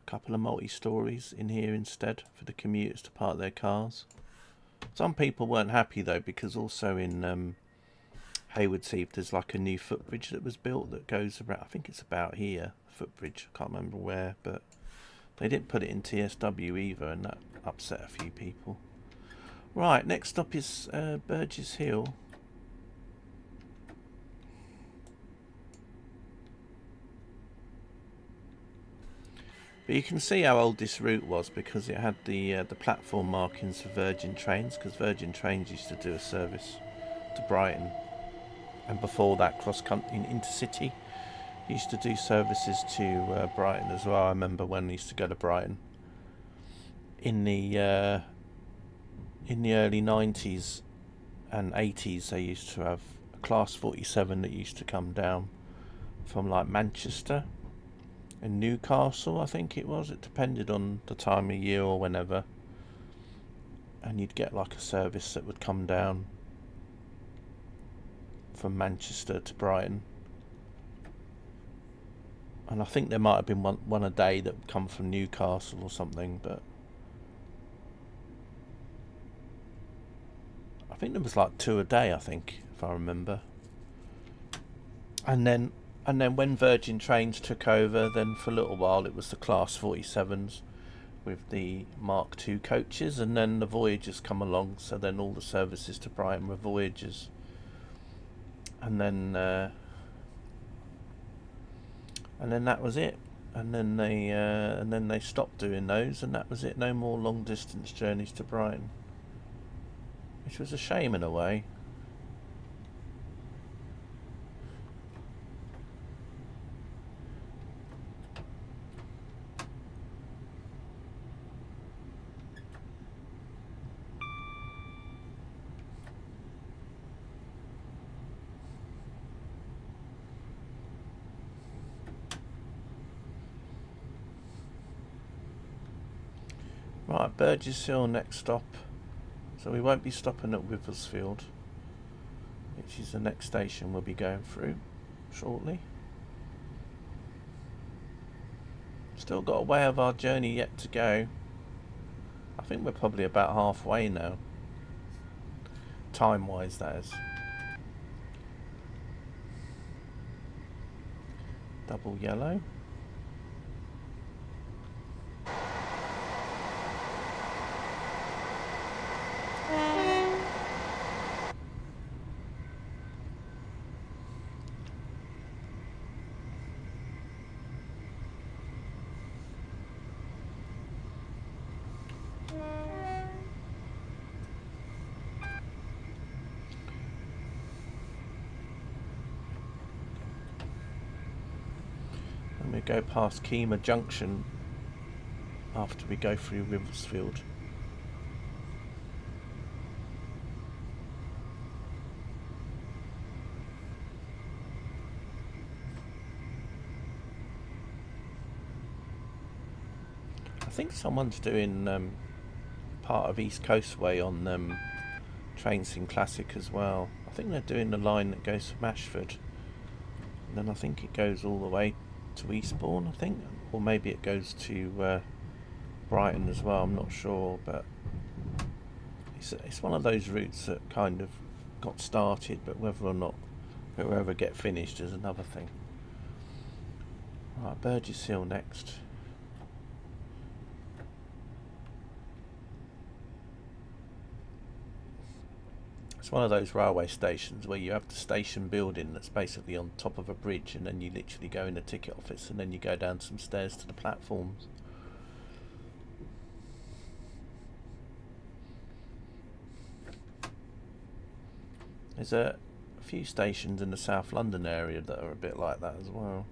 Couple of multi-stories in here instead for the commuters to park their cars. Some people weren't happy though, because also in Haywards Heath there's like a new footbridge that was built that goes around, I think it's about here, footbridge, I can't remember where, but they didn't put it in TSW either, and that upset a few people. Right, next stop is Burgess Hill. But you can see how old this route was because it had the platform markings for Virgin Trains, because Virgin Trains used to do a service to Brighton, and before that cross country in Intercity used to do services to Brighton as well. I remember when I used to go to Brighton in the early 90s and 80s. They used to have a Class 47 that used to come down from like Manchester and Newcastle, I think it was. It depended on the time of year or whenever, and you'd get like a service that would come down from Manchester to Brighton. And I think there might have been one a day that would come from Newcastle or something, but I think there was like 2 a day, I think, if I remember. And then when Virgin Trains took over, then for a little while it was the Class 47s with the Mark II coaches, and then the Voyagers come along, so then all the services to Brighton were Voyagers. And then that was it. And then they stopped doing those, and that was it. No more long distance journeys to Brighton, which was a shame in a way. Right, Burgess Hill next stop. So we won't be stopping at Withersfield, which is the next station we'll be going through shortly. Still got a way of our journey yet to go. I think we're probably about halfway now. Time-wise, that is. Double yellow. And we go past Keema Junction after we go through Withersfield. I think someone's doing part of East Coastway on Trainsim Classic as well. I think they're doing the line that goes from Ashford, and then I think it goes all the way to Eastbourne, I think, or maybe it goes to Brighton as well. I'm not sure, but it's one of those routes that kind of got started, but whether or not it'll ever get finished is another thing. Right, Burgess Hill next. It's one of those railway stations where you have the station building that's basically on top of a bridge, and then you literally go in the ticket office and then you go down some stairs to the platforms. There's a few stations in the South London area that are a bit like that as well.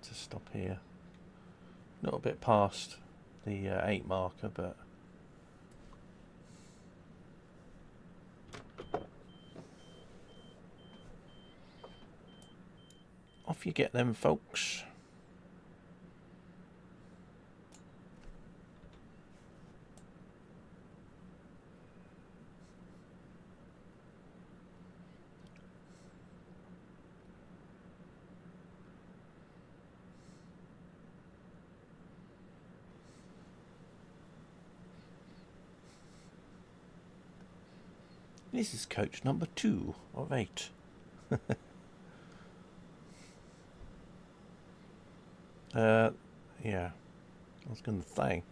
To stop here, a little bit past the 8 marker, but off you get them, folks. This is coach number 2 of 8. Yeah, I was going to say.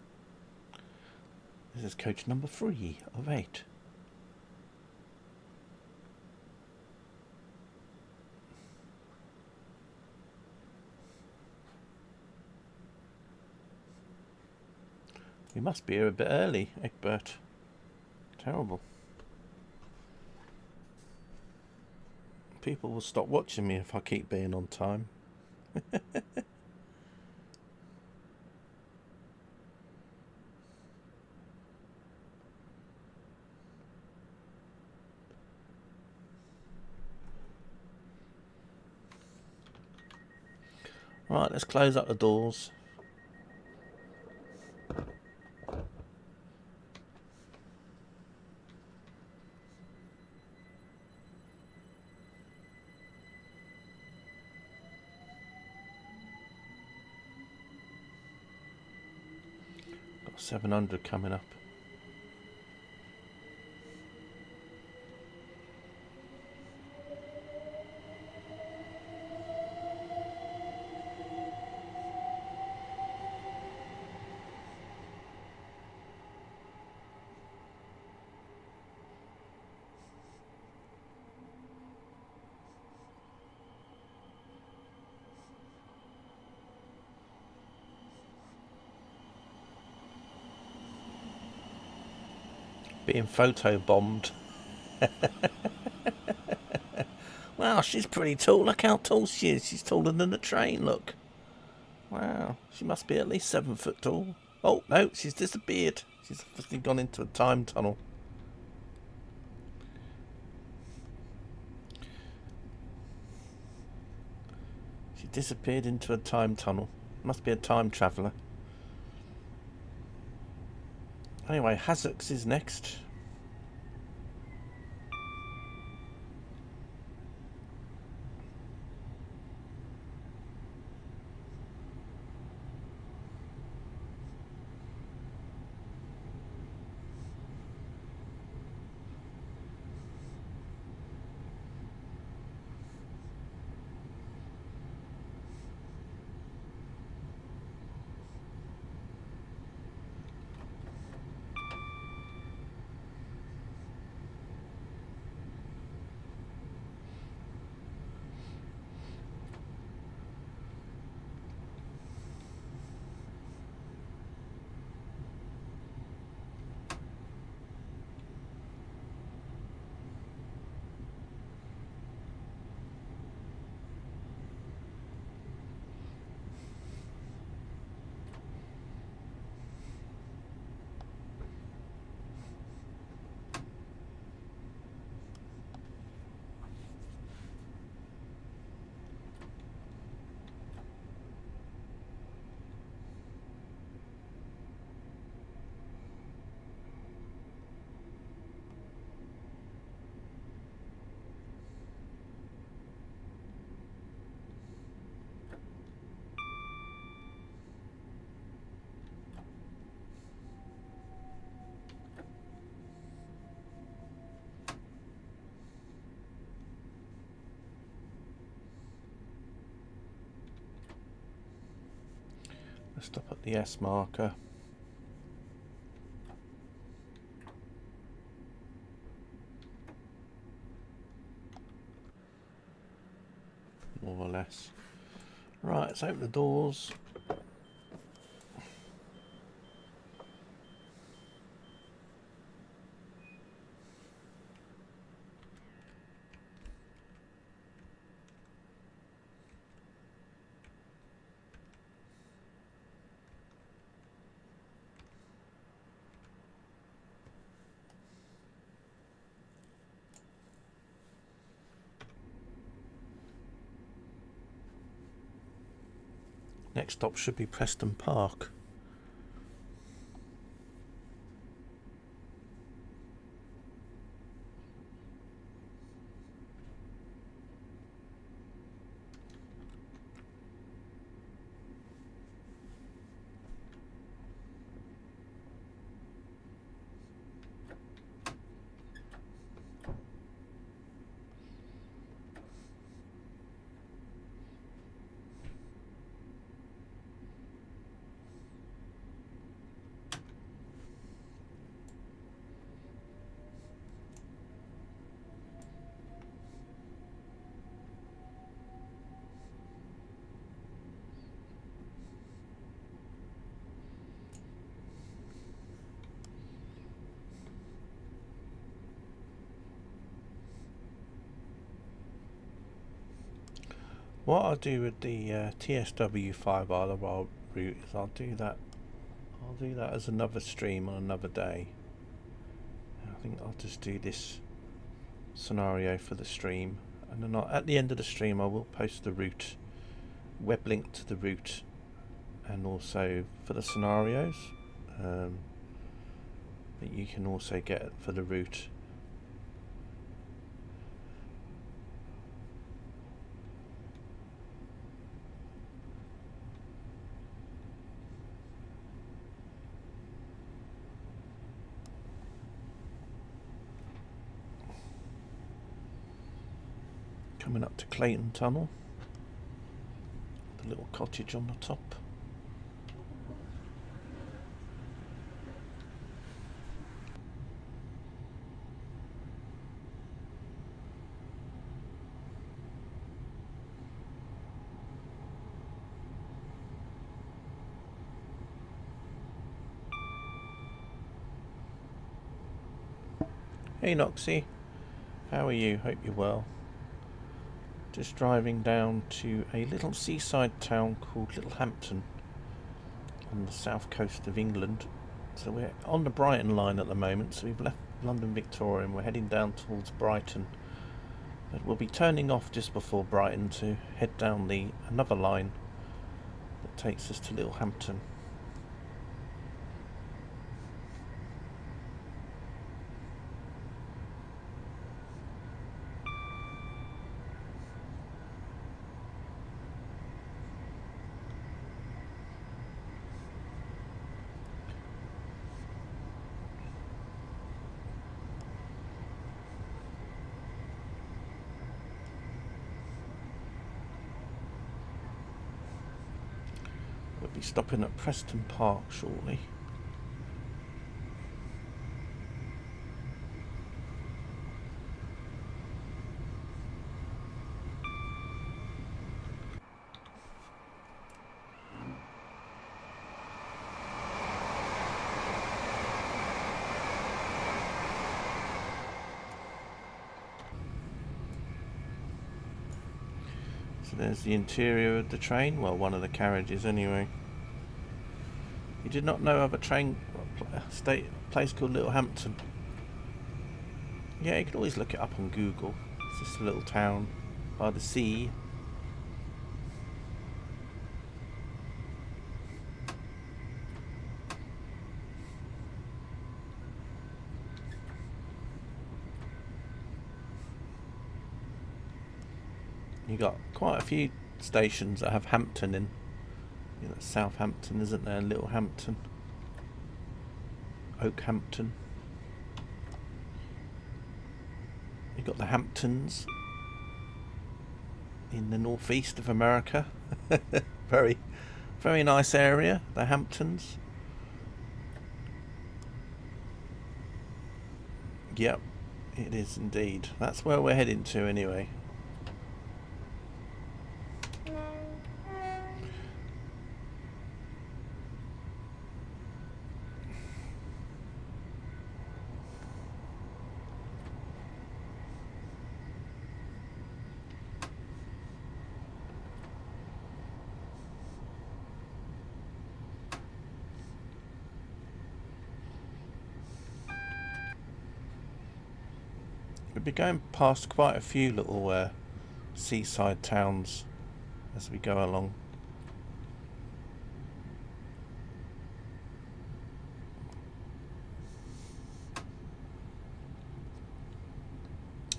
This is coach number 3 of 8. We must be here a bit early, Egbert. Terrible. People will stop watching me if I keep being on time. Right, let's close up the doors. Got 700 coming up. Being photo bombed. Wow, she's pretty tall. Look how tall she is. She's taller than the train, look. Wow, she must be at least 7 foot tall. Oh, no, she's disappeared. She's obviously gone into a time tunnel. She disappeared into a time tunnel. Must be a time traveller. Anyway, Hazzocks is next. Let's stop at the S marker. More or less. Right, let's open the doors. Next stop should be Preston Park. What I'll do with the TSW 5 Isle of Wight route is I'll do that as another stream on another day. I think I'll just do this scenario for the stream, and then at the end of the stream I will post the route, web link to the route, and also for the scenarios that you can also get for the route. Coming up to Clayton Tunnel, the little cottage on the top. Hey Noxie, how are you? Hope you're well. Just driving down to a little seaside town called Littlehampton on the south coast of England. So we're on the Brighton line at the moment, so we've left London Victoria and we're heading down towards Brighton. But we'll be turning off just before Brighton to head down another line that takes us to Littlehampton. We'll be stopping at Preston Park shortly. So there's the interior of the train, well, one of the carriages anyway. You did not know of a place called Littlehampton? Yeah, you can always look it up on Google. It's just a little town by the sea. You got quite a few stations that have Hampton in. You know, Southampton, isn't there? Littlehampton, Oakhampton. You've got the Hamptons in the northeast of America. Very, very nice area, the Hamptons. Yep, it is indeed. That's where we're heading to anyway. We'll be going past quite a few little seaside towns as we go along.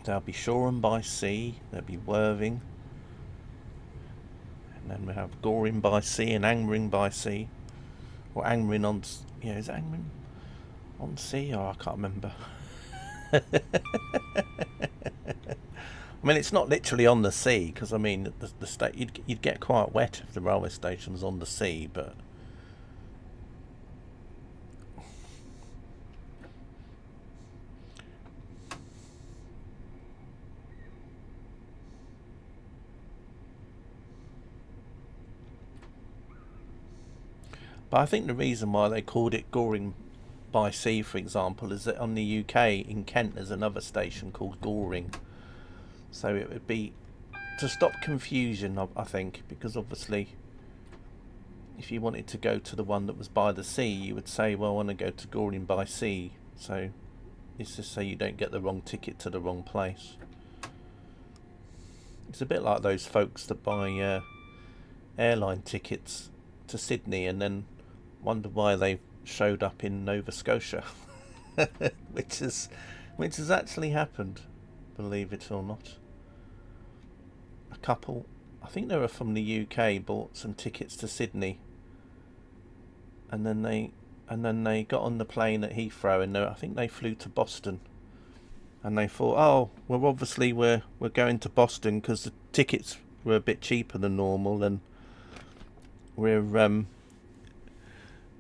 There'll be Shoreham by Sea, there'll be Worthing, and then we have Goring by Sea and Angmering by Sea, or Angmering on, yeah, is it Angmering on Sea? Oh, I can't remember. I mean, it's not literally on the sea, because I mean, the you'd get quite wet if the railway station was on the sea, but I think the reason why they called it Goring by Sea, for example, is that on the UK in Kent there's another station called Goring, so it would be to stop confusion, I think, because obviously if you wanted to go to the one that was by the sea, you would say, well, I want to go to Goring by Sea. So it's just so you don't get the wrong ticket to the wrong place. It's a bit like those folks that buy airline tickets to Sydney and then wonder why they showed up in Nova Scotia, which has actually happened, believe it or not. A couple, I think they were from the UK, bought some tickets to Sydney, and then they got on the plane at Heathrow, and I think they flew to Boston. And they thought, oh, well, obviously we're going to Boston because the tickets were a bit cheaper than normal, and we're going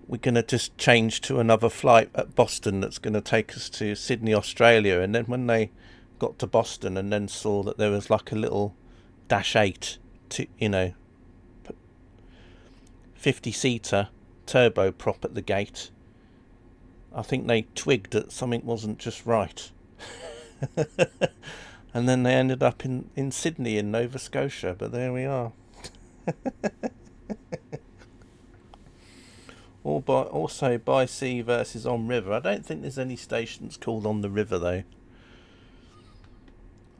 to just change to another flight at Boston that's going to take us to Sydney, Australia. And then when they got to Boston and then saw that there was like a little Dash 8, 50-seater turboprop at the gate, I think they twigged that something wasn't just right. And then they ended up in Sydney in Nova Scotia, but there we are. Also by sea versus on river. I don't think there's any stations called on the river though.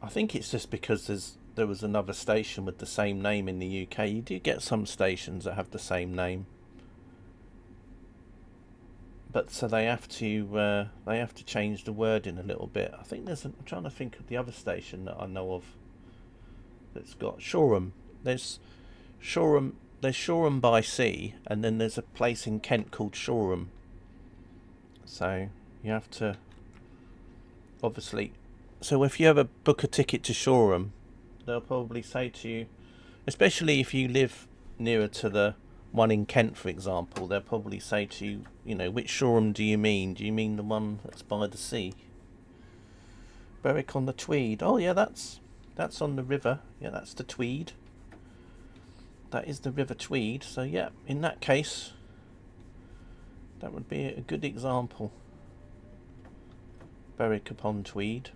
I think it's just because there was another station with the same name in the UK. You do get some stations that have the same name, but so they have to change the wording a little bit. I think I'm trying to think of the other station that I know of that's got Shoreham. There's Shoreham by Sea, and then there's a place in Kent called Shoreham. So you have to obviously. So if you ever book a ticket to Shoreham, they'll probably say to you, especially if you live nearer to the one in Kent, for example, they'll probably say to you, which Shoreham do you mean? Do you mean the one that's by the sea? Berwick-on-the-Tweed. Oh yeah, that's on the river. Yeah, that's the Tweed. That is the River Tweed. So yeah, in that case, that would be a good example. Berwick-upon-Tweed.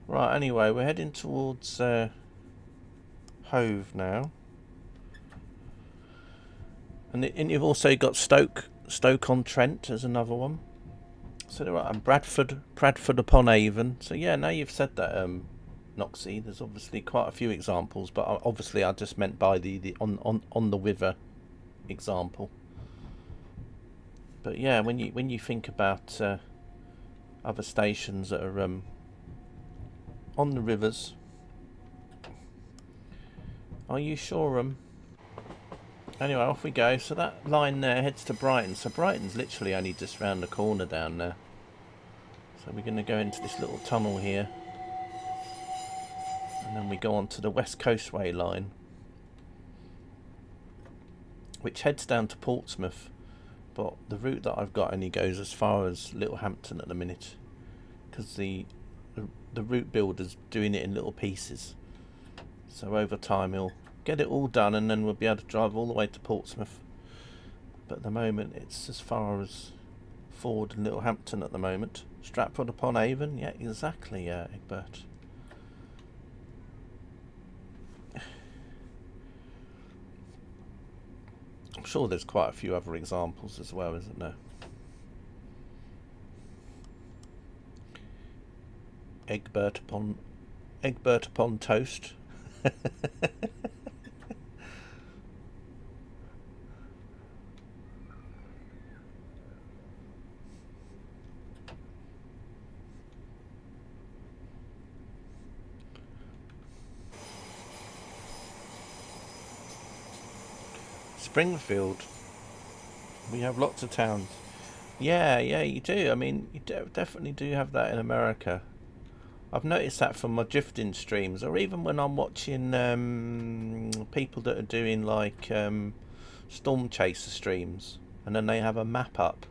Right, anyway, we're heading towards Hove now. And you've also got Stoke-on-Trent as another one. So they're right, and Bradford upon Avon. So yeah, now you've said that, Noxie, there's obviously quite a few examples, but obviously I just meant by the on the river example. But yeah, when you think about other stations that are on the rivers, are you sure? Anyway, off we go. So that line there heads to Brighton. So Brighton's literally only just round the corner down there. So we're going to go into this little tunnel here, and then we go on to the West Coastway line, which heads down to Portsmouth. But the route that I've got only goes as far as Littlehampton at the minute, because the route builder's doing it in little pieces. So over time he'll get it all done, and then we'll be able to drive all the way to Portsmouth. But at the moment it's as far as Ford and Littlehampton at the moment. Stratford upon Avon, yeah, exactly, Egbert. I'm sure there's quite a few other examples as well, isn't there? Egbert upon toast. Springfield. We have lots of towns. Yeah, you do. I mean, you definitely do have that in America. I've noticed that from my drifting streams, or even when I'm watching people that are doing like storm chaser streams, and then they have a map up,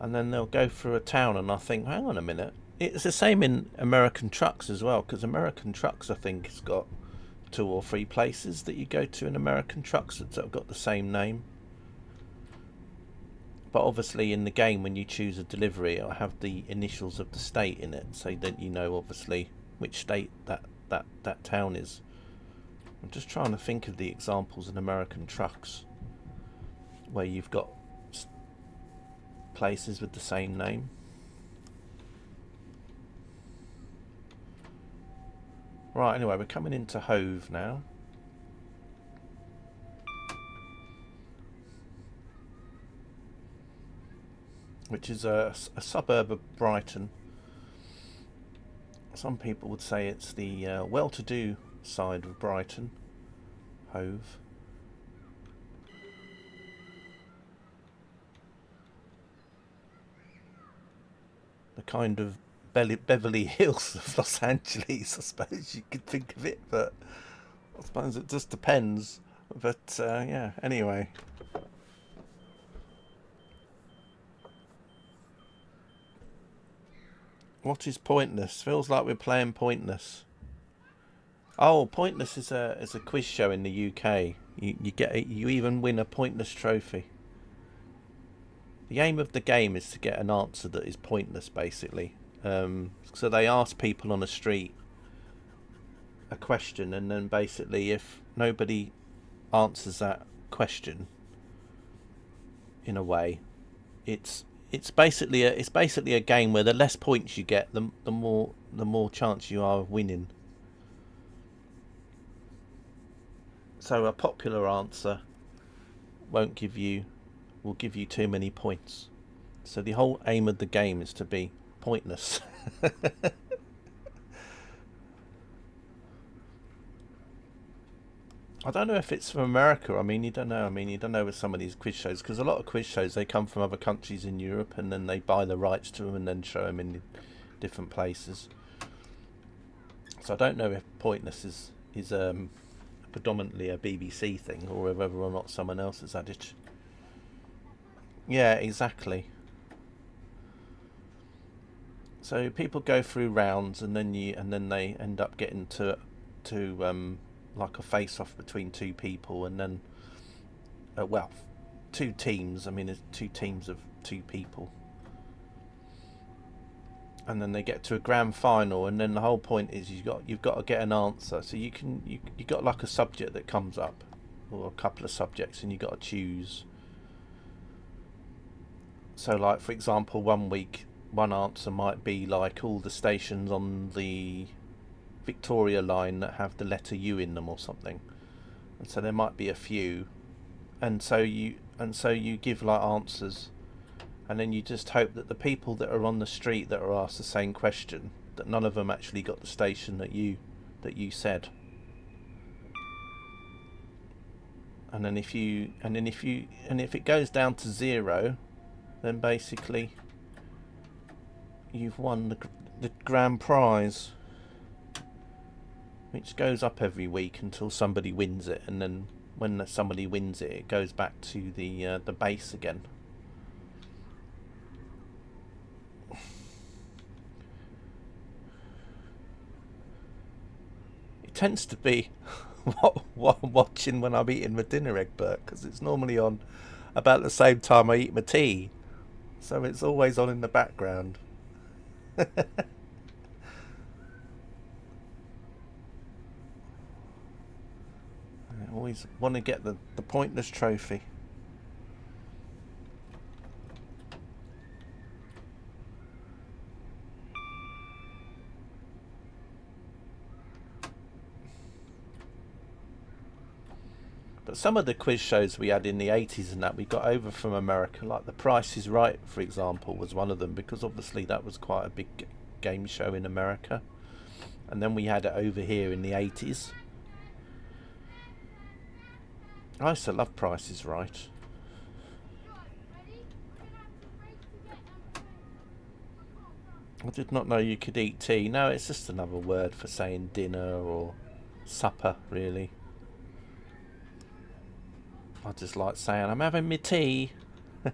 and then they'll go through a town, and I think, hang on a minute. It's the same in American trucks as well, because American trucks, I think, has got 2 or 3 places that you go to in American trucks that have got the same name. But obviously in the game, when you choose a delivery, it'll have the initials of the state in it, so then you know obviously which state that town is. I'm just trying to think of the examples in American trucks where you've got places with the same name. Right, anyway, we're coming into Hove now. Which is a suburb of Brighton. Some people would say it's the well-to-do side of Brighton, Hove. The kind of Beverly Hills of Los Angeles, I suppose you could think of it, but I suppose it just depends. But yeah, anyway. What is Pointless? Feels like we're playing Pointless. Oh, Pointless is a quiz show in the UK. You even win a Pointless trophy. The aim of the game is to get an answer that is pointless, basically. So they ask people on the street a question, and then basically if nobody answers that question in a way, it's basically a game where the less points you get, the more chance you are of winning. So a popular answer will give you too many points. So the whole aim of the game is to be pointless. I don't know if it's from America. I mean, you don't know. With some of these quiz shows, because a lot of quiz shows, they come from other countries in Europe, and then they buy the rights to them and then show them in different places. So I don't know if Pointless is predominantly a BBC thing, or whether or not someone else has had it. Yeah, exactly. So people go through rounds, and then they end up getting to like a face-off between two people, and then well, two teams. I mean, there's two teams of two people, and then they get to a grand final, and then the whole point is you've got to get an answer. So you got like a subject that comes up, or a couple of subjects, and you got to choose. So, like, for example, one week, one answer might be like all the stations on the Victoria line that have the letter U in them or something, and so there might be a few, and so you give like answers, and then you just hope that the people that are on the street that are asked the same question, that none of them actually got the station that you said. And then if it goes down to 0, then basically you've won the grand prize, which goes up every week until somebody wins it, and then when somebody wins it, it goes back to the base again. It tends to be what I'm watching when I'm eating my dinner, Egbert, because it's normally on about the same time I eat my tea, so it's always on in the background. I always want to get the Pointless trophy. But some of the quiz shows we had in the 80s and that we got over from America, like The Price is Right, for example, was one of them, because obviously that was quite a big game show in America. And then we had it over here in the 80s. I used to love Price is Right. I did not know you could eat tea. No, it's just another word for saying dinner or supper, really. I just like saying, I'm having my tea. I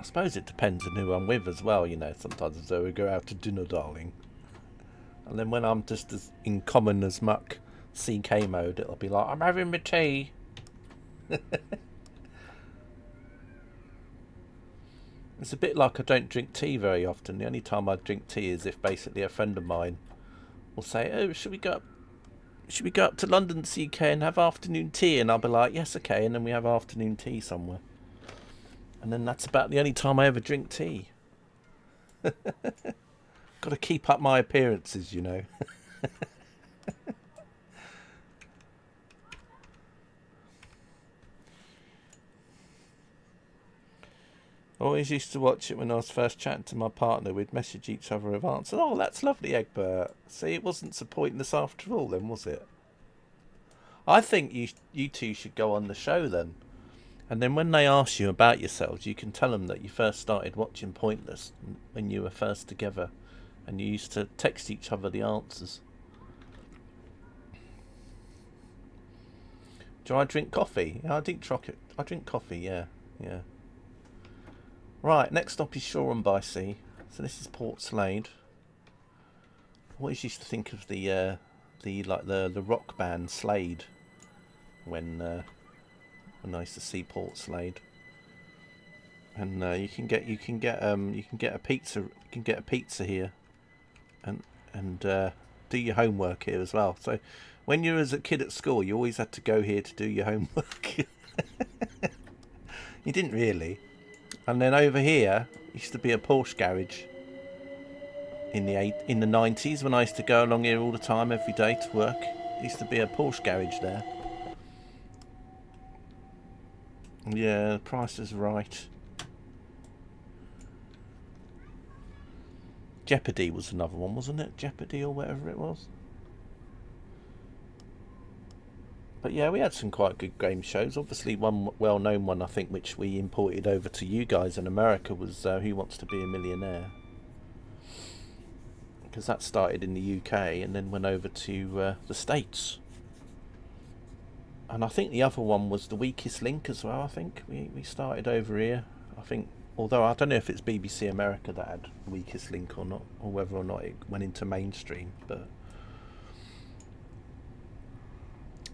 suppose it depends on who I'm with as well, you know. Sometimes I we go out to dinner, darling. And then when I'm just as in common as muck CK mode, it'll be like, I'm having my tea. It's a bit like I don't drink tea very often. The only time I drink tea is if basically a friend of mine will say, oh, should we go up to London, CK, and have afternoon tea? And I'll be like, yes, okay. And then we have afternoon tea somewhere. And then that's about the only time I ever drink tea. Got to keep up my appearances, you know. I always used to watch it when I was first chatting to my partner. We'd message each other with answers. Oh, that's lovely, Egbert. See, it wasn't so pointless after all then, was it? I think you two should go on the show then. And then when they ask you about yourselves, you can tell them that you first started watching Pointless when you were first together. And you used to text each other the answers. Do I drink coffee? Yeah, I drink coffee, yeah. Right, next stop is Shoreham by Sea. So this is Port Slade. I always used to think of the rock band Slade when I used to see Port Slade. And you can get a pizza here, and do your homework here as well. So when you was a kid at school, you always had to go here to do your homework. You didn't really. And then over here used to be a Porsche garage in the 90s when I used to go along here all the time every day to work. There used to be a Porsche garage there. Yeah, the price is right. Jeopardy was another one, wasn't it? Jeopardy or whatever it was. But yeah, we had some quite good game shows. Obviously, one well-known one, I think, which we imported over to you guys in America was Who Wants to Be a Millionaire? Because that started in the UK and then went over to the States. And I think the other one was The Weakest Link as well, I think. We started over here. I think, although I don't know if it's BBC America that had The Weakest Link or not, or whether or not it went into mainstream, but...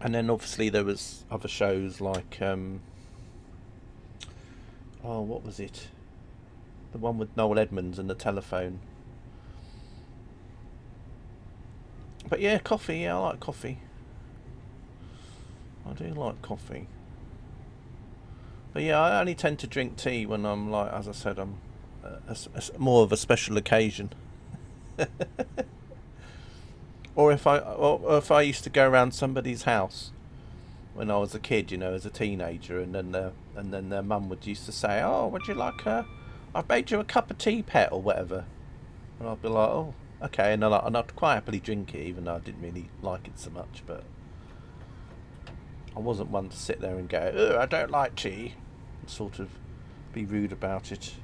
And then obviously there was other shows like, what was it? The one with Noel Edmonds and the telephone. But yeah, coffee. Yeah, I like coffee. I do like coffee. But yeah, I only tend to drink tea when I'm like, as I said, I'm more of a special occasion. Or if I used to go around somebody's house when I was a kid, you know, as a teenager, and then their mum would used to say, "Oh, would you like I've made you a cup of tea, pet," or whatever, and I'd be like, "Oh, okay," and I'd quite happily drink it, even though I didn't really like it so much, but I wasn't one to sit there and go, "Oh, I don't like tea," and sort of be rude about it.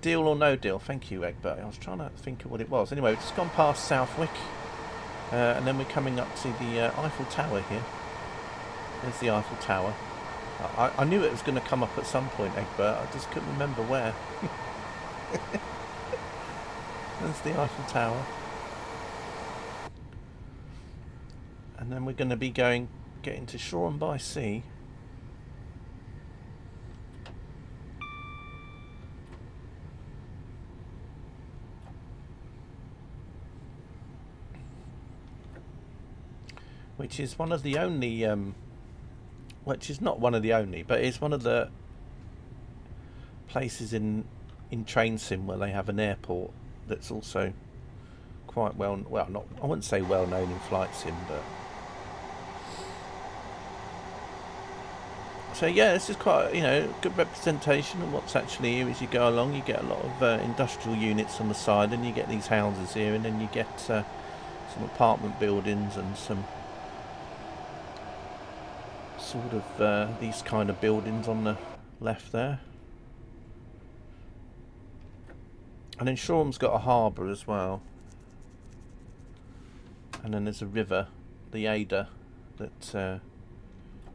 Deal or no deal? Thank you, Egbert. I was trying to think of what it was. Anyway, we've just gone past Southwick. And then we're coming up to the Eiffel Tower here. There's the Eiffel Tower. I knew it was going to come up at some point, Egbert. I just couldn't remember where. There's the Eiffel Tower. And then we're going to be getting to Shoreham by Sea. Which is one of the only, which is not one of the only, but it's one of the places in Train Sim where they have an airport that's also quite not, I wouldn't say well known in Flight Sim, but so yeah, this is quite, you know, good representation of what's actually here as you go along. You get a lot of industrial units on the side, and you get these houses here, and then you get some apartment buildings and some sort of these kind of buildings on the left there. And then Shoreham's got a harbour as well. And then there's a river, the Ada, that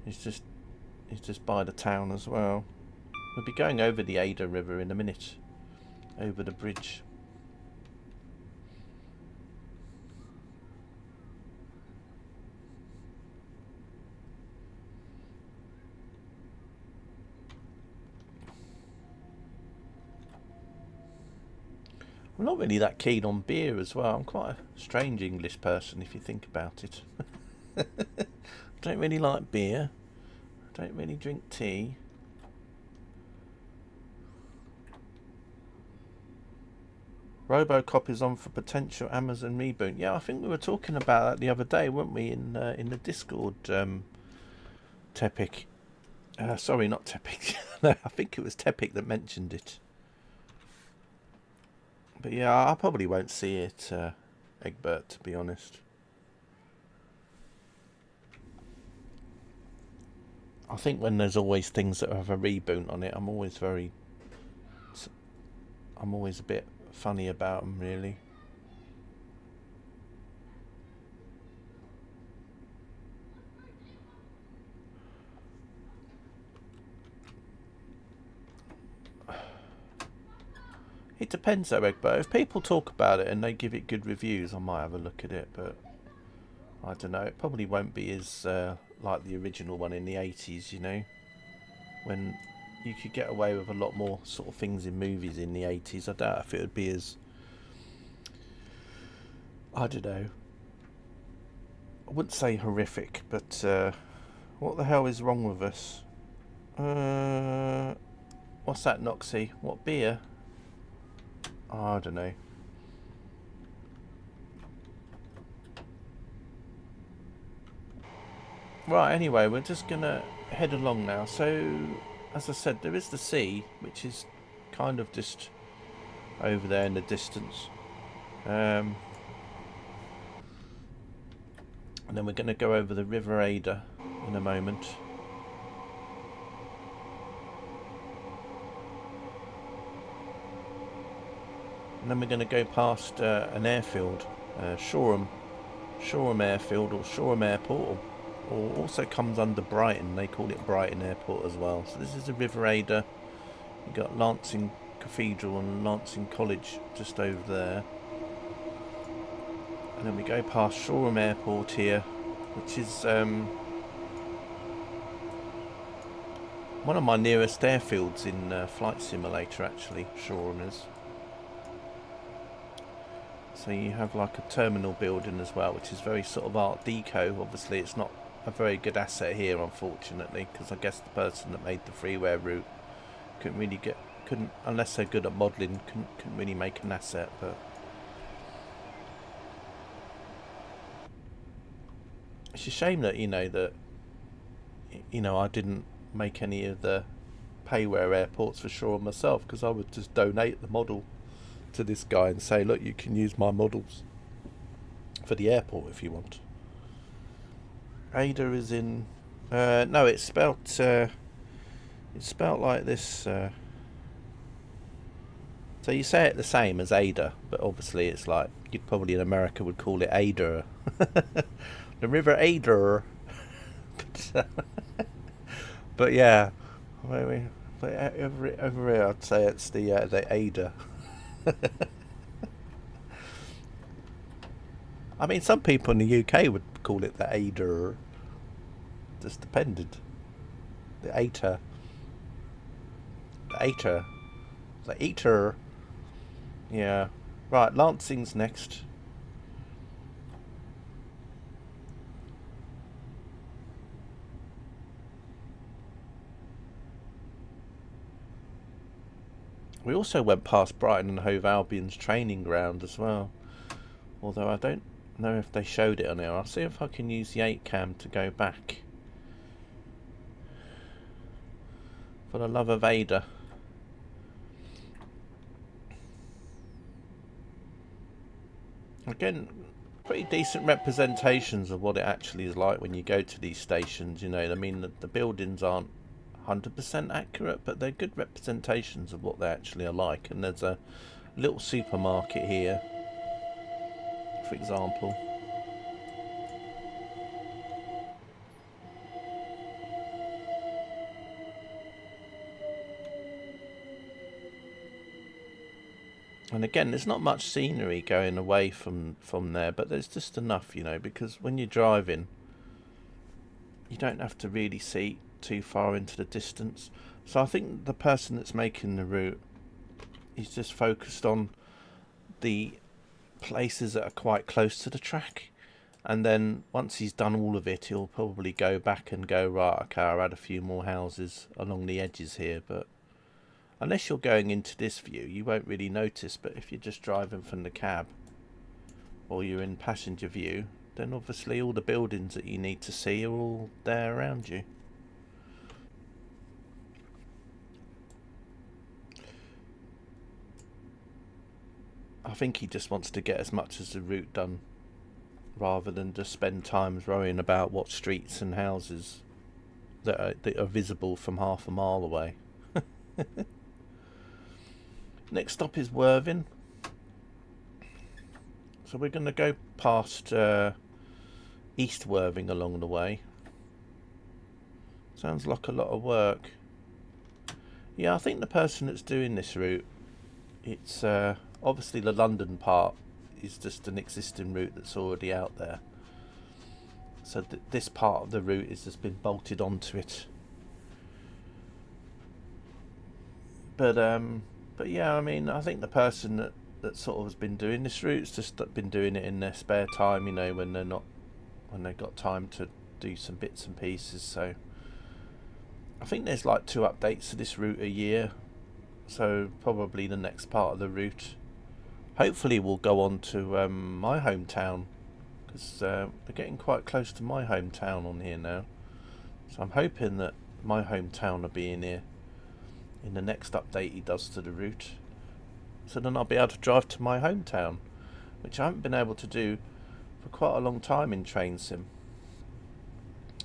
is just by the town as well. We'll be going over the Ada River in a minute, over the bridge. I'm not really that keen on beer as well. I'm quite a strange English person if you think about it. Don't really like beer. Don't really drink tea. Robocop is on for potential Amazon reboot. Yeah, I think we were talking about that the other day, weren't we, in the Discord, Tepic. Sorry, not Tepic. No, I think it was Tepic that mentioned it. But yeah, I probably won't see it, Egbert, to be honest. I think when there's always things that have a reboot on it, I'm always a bit funny about them, really. It depends though, Egbert. If people talk about it and they give it good reviews, I might have a look at it, but I don't know. It probably won't be as like the original one in the 80s, you know, when you could get away with a lot more sort of things in movies in the 80s. I doubt if it would be as, I don't know, I wouldn't say horrific, but what the hell is wrong with us? What's that, Noxie? What beer? Oh, I don't know. Right, anyway, we're just gonna head along now. So, as I said, there is the sea, which is kind of just over there in the distance. And then we're gonna go over the River Ada in a moment. And then we're going to go past an airfield, Shoreham Airfield, or Shoreham Airport, or also comes under Brighton. They call it Brighton Airport as well. So this is the River Ada. You've got Lancing Cathedral and Lancing College just over there. And then we go past Shoreham Airport here, which is one of my nearest airfields in Flight Simulator, actually. Shoreham is. So you have like a terminal building as well, which is very sort of Art Deco. Obviously it's not a very good asset here, unfortunately, because I guess the person that made the freeway route couldn't, unless they're good at modelling, couldn't really make an asset. But it's a shame that I didn't make any of the payware airports for sure myself, because I would just donate the model to this guy and say, look, you can use my models for the airport if you want. Ada is in no, it's spelt like this, so you say it the same as Ada, but obviously it's like you'd probably in America would call it Ada. The River Ada. But yeah, over here I'd say it's the Ada. I mean, some people in the UK would call it the Ada. Just depended. The Ater. The Ater. The Eater. Yeah. Right, Lancing's next. We also went past Brighton and Hove Albion's training ground as well. Although I don't know if they showed it on there. I'll see if I can use the 8cam to go back. For the love of Ada. Again, pretty decent representations of what it actually is like when you go to these stations. You know, I mean, the buildings aren't 100% accurate, but they're good representations of what they actually are like. And there's a little supermarket here, for example. And again, there's not much scenery going away from there, but there's just enough, you know, because when you're driving, you don't have to really see too far into the distance. So I think the person that's making the route is just focused on the places that are quite close to the track, and then once he's done all of it, he'll probably go back and go, right, okay, I'll add a few more houses along the edges here. But unless you're going into this view, you won't really notice. But if you're just driving from the cab, or you're in passenger view, then obviously all the buildings that you need to see are all there around you. I think he just wants to get as much as the route done, rather than just spend time worrying about what streets and houses that are visible from half a mile away. Next stop is Worthing. So we're going to go past East Worthing along the way. Sounds like a lot of work. Yeah, I think the person that's doing this route, it's obviously the London part is just an existing route that's already out there. So this part of the route has just been bolted onto it. But yeah, I mean, I think the person that sort of has been doing this route's just been doing it in their spare time, you know, when they've got time to do some bits and pieces. So I think there's like 2 updates to this route a year, so probably the next part of the route hopefully we'll go on to my hometown, because we're getting quite close to my hometown on here now. So I'm hoping that my hometown will be in here in the next update he does to the route, so then I'll be able to drive to my hometown, which I haven't been able to do for quite a long time in Train Sim.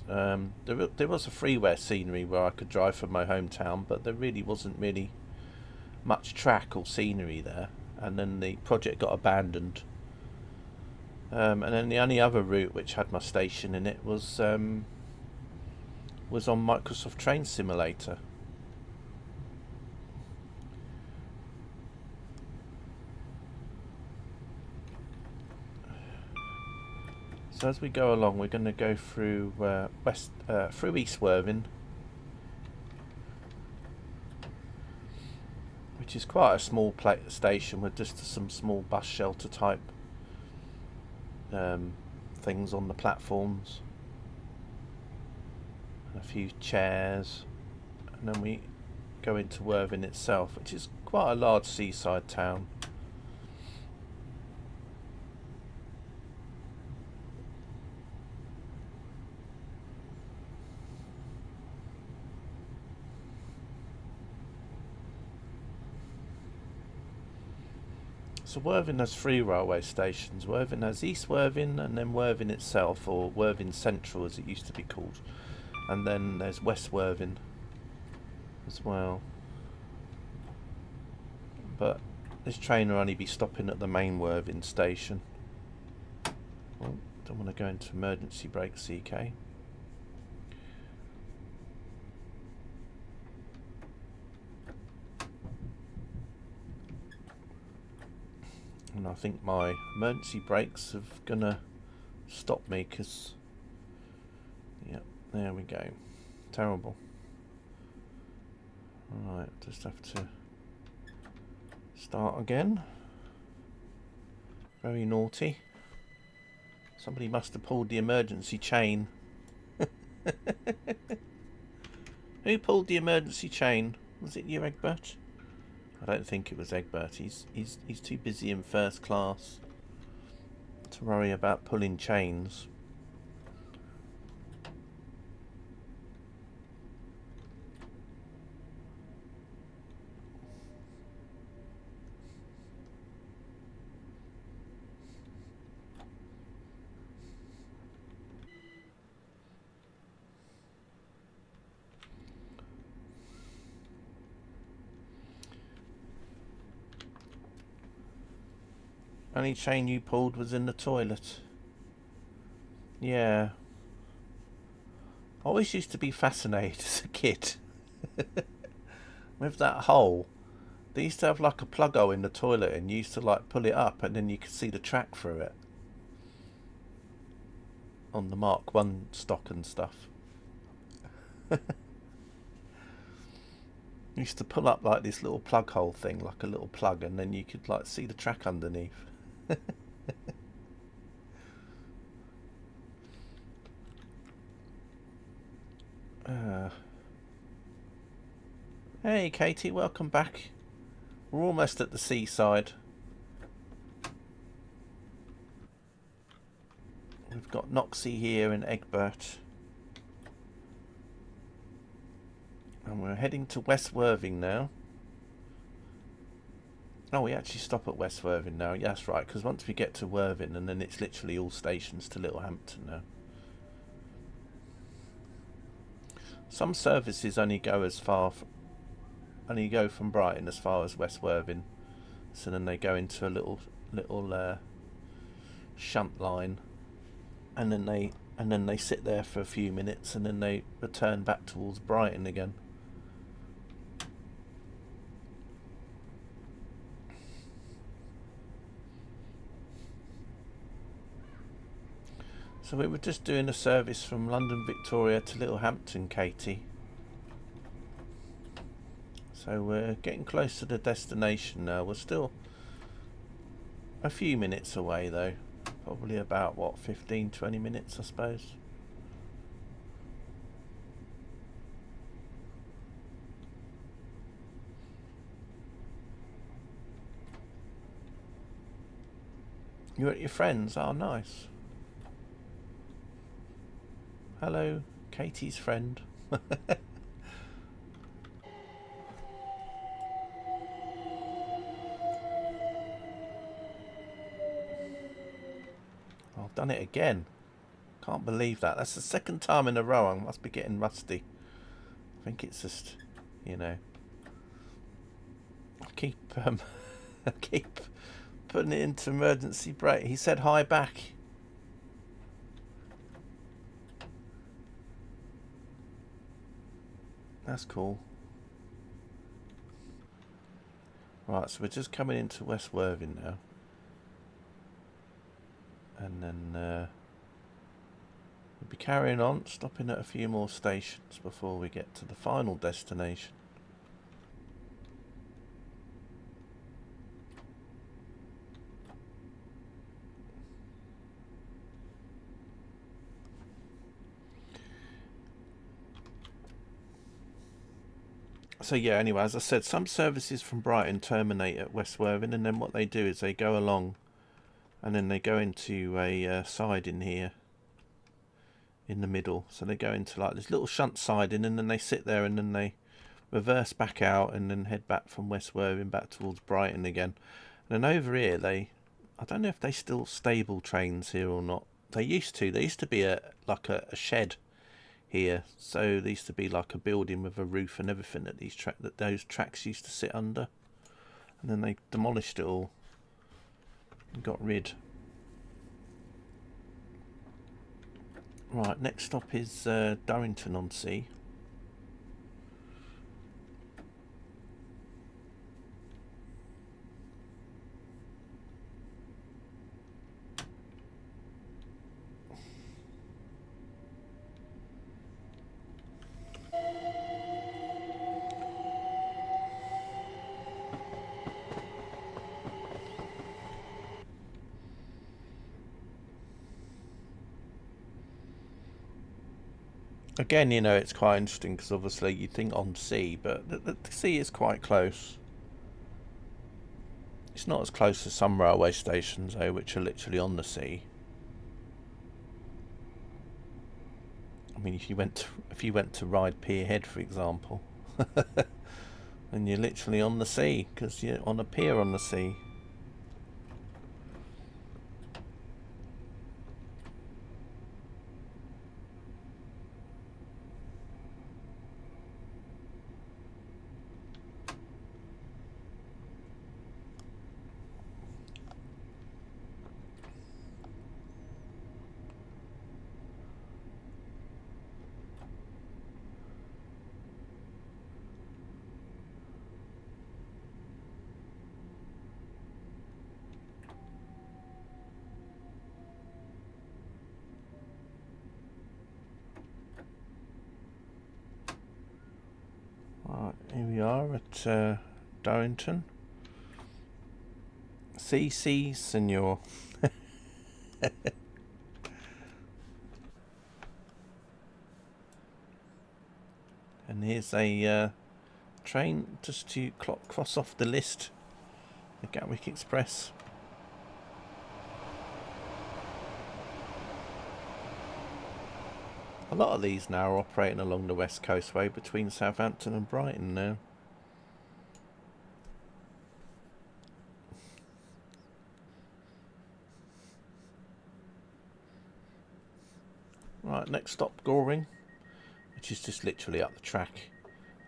There was a freeware scenery where I could drive from my hometown, but there really wasn't much track or scenery there, and then the project got abandoned. And then the only other route which had my station in it was on Microsoft Train Simulator. So as we go along, we're going to go through through East Worthing, which is quite a small station with just some small bus shelter type things on the platforms, and a few chairs, and then we go into Worthing itself, which is quite a large seaside town. So Worthing has 3 railway stations. Worthing has East Worthing, and then Worthing itself, or Worthing Central as it used to be called. And then there's West Worthing as well. But this train will only be stopping at the main Worthing station. Oh, don't want to go into emergency brake, CK. And I think my emergency brakes are gonna stop me, because, yeah, there we go. Terrible. Alright, just have to start again. Very naughty. Somebody must have pulled the emergency chain. Who pulled the emergency chain? Was it you, Egbert? I don't think it was Egbert. He's too busy in first class to worry about pulling chains. Only chain you pulled was in the toilet. Yeah. I always used to be fascinated as a kid with that hole. They used to have like a plug hole in the toilet, and you used to like pull it up, and then you could see the track through it on the Mark 1 stock and stuff. Used to pull up like this little plug hole thing, like a little plug, and then you could like see the track underneath. Hey Katie, welcome back. We're almost at the seaside. We've got Noxie here and Egbert. And we're heading to West Worthing now. Oh, we actually stop at West Worthing now. Yeah, that's right, because once we get to Worthing, and then it's literally all stations to Littlehampton now. Some services only go from Brighton as far as West Worthing. So then they go into a little shunt line, and then they sit there for a few minutes, and then they return back towards Brighton again. So we were just doing a service from London Victoria to Littlehampton, Katie. So we're getting close to the destination now. We're still a few minutes away though. Probably about, what, 15-20 minutes, I suppose. You're at your friends? Oh, nice. Hello, Katie's friend. I've done it again. Can't believe that. That's the second time in a row. I must be getting rusty. I think it's just, you know, I keep putting it into emergency brake. He said hi back. That's cool. Right, so we're just coming into West Worthing now. And then we'll be carrying on, stopping at a few more stations before we get to the final destination. So yeah, anyway, as I said, some services from Brighton terminate at West Worthing, and then what they do is they go along and then they go into a siding here in the middle. So they go into like this little shunt siding, and then they sit there, and then they reverse back out and then head back from West Worthing back towards Brighton again. And then over here, I don't know if they still stable trains here or not. They used to. There used to be like a shed here, so there used to be like a building with a roof and everything that those tracks used to sit under, and then they demolished it all and got rid. Right, next stop is Durrington on Sea. Again, you know, it's quite interesting because obviously you think on sea, but the sea is quite close. It's not as close as some railway stations, though, which are literally on the sea. I mean, if you went to Ryde Pier Head, for example, and you're literally on the sea because you're on a pier on the sea. Darrington. Si, senor. And here's a train just to cross off the list, the Gatwick Express. A lot of these now are operating along the West Coastway between Southampton and Brighton now. Right, next stop, Goring, which is just literally up the track,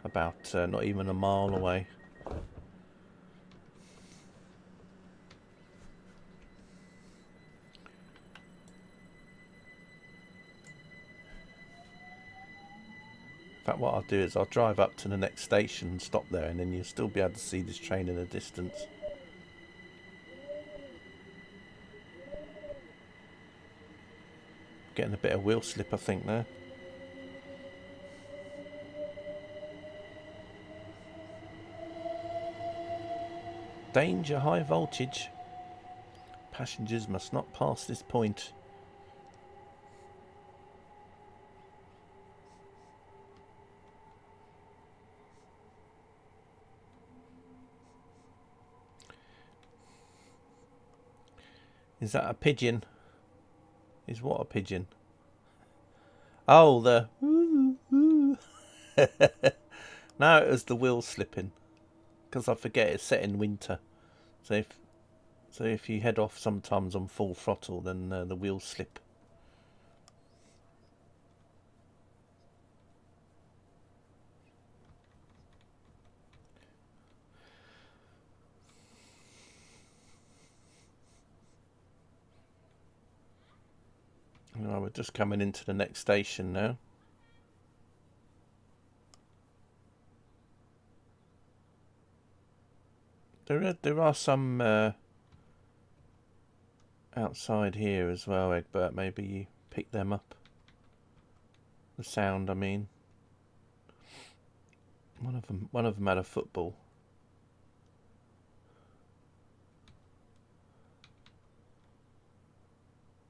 about not even a mile away. In fact, what I'll do is I'll drive up to the next station and stop there, and then you'll still be able to see this train in the distance. Getting a bit of wheel slip, I think, there. Danger, high voltage. Passengers must not pass this point. Is that a pigeon? Is what a pigeon? Oh, the no, it was the wheel slipping, because I forget it's set in winter. So if you head off sometimes on full throttle, then the wheels slip. Right, we're just coming into the next station now. There are some outside here as well, Egbert. Maybe you pick them up. The sound, I mean. One of them had a football.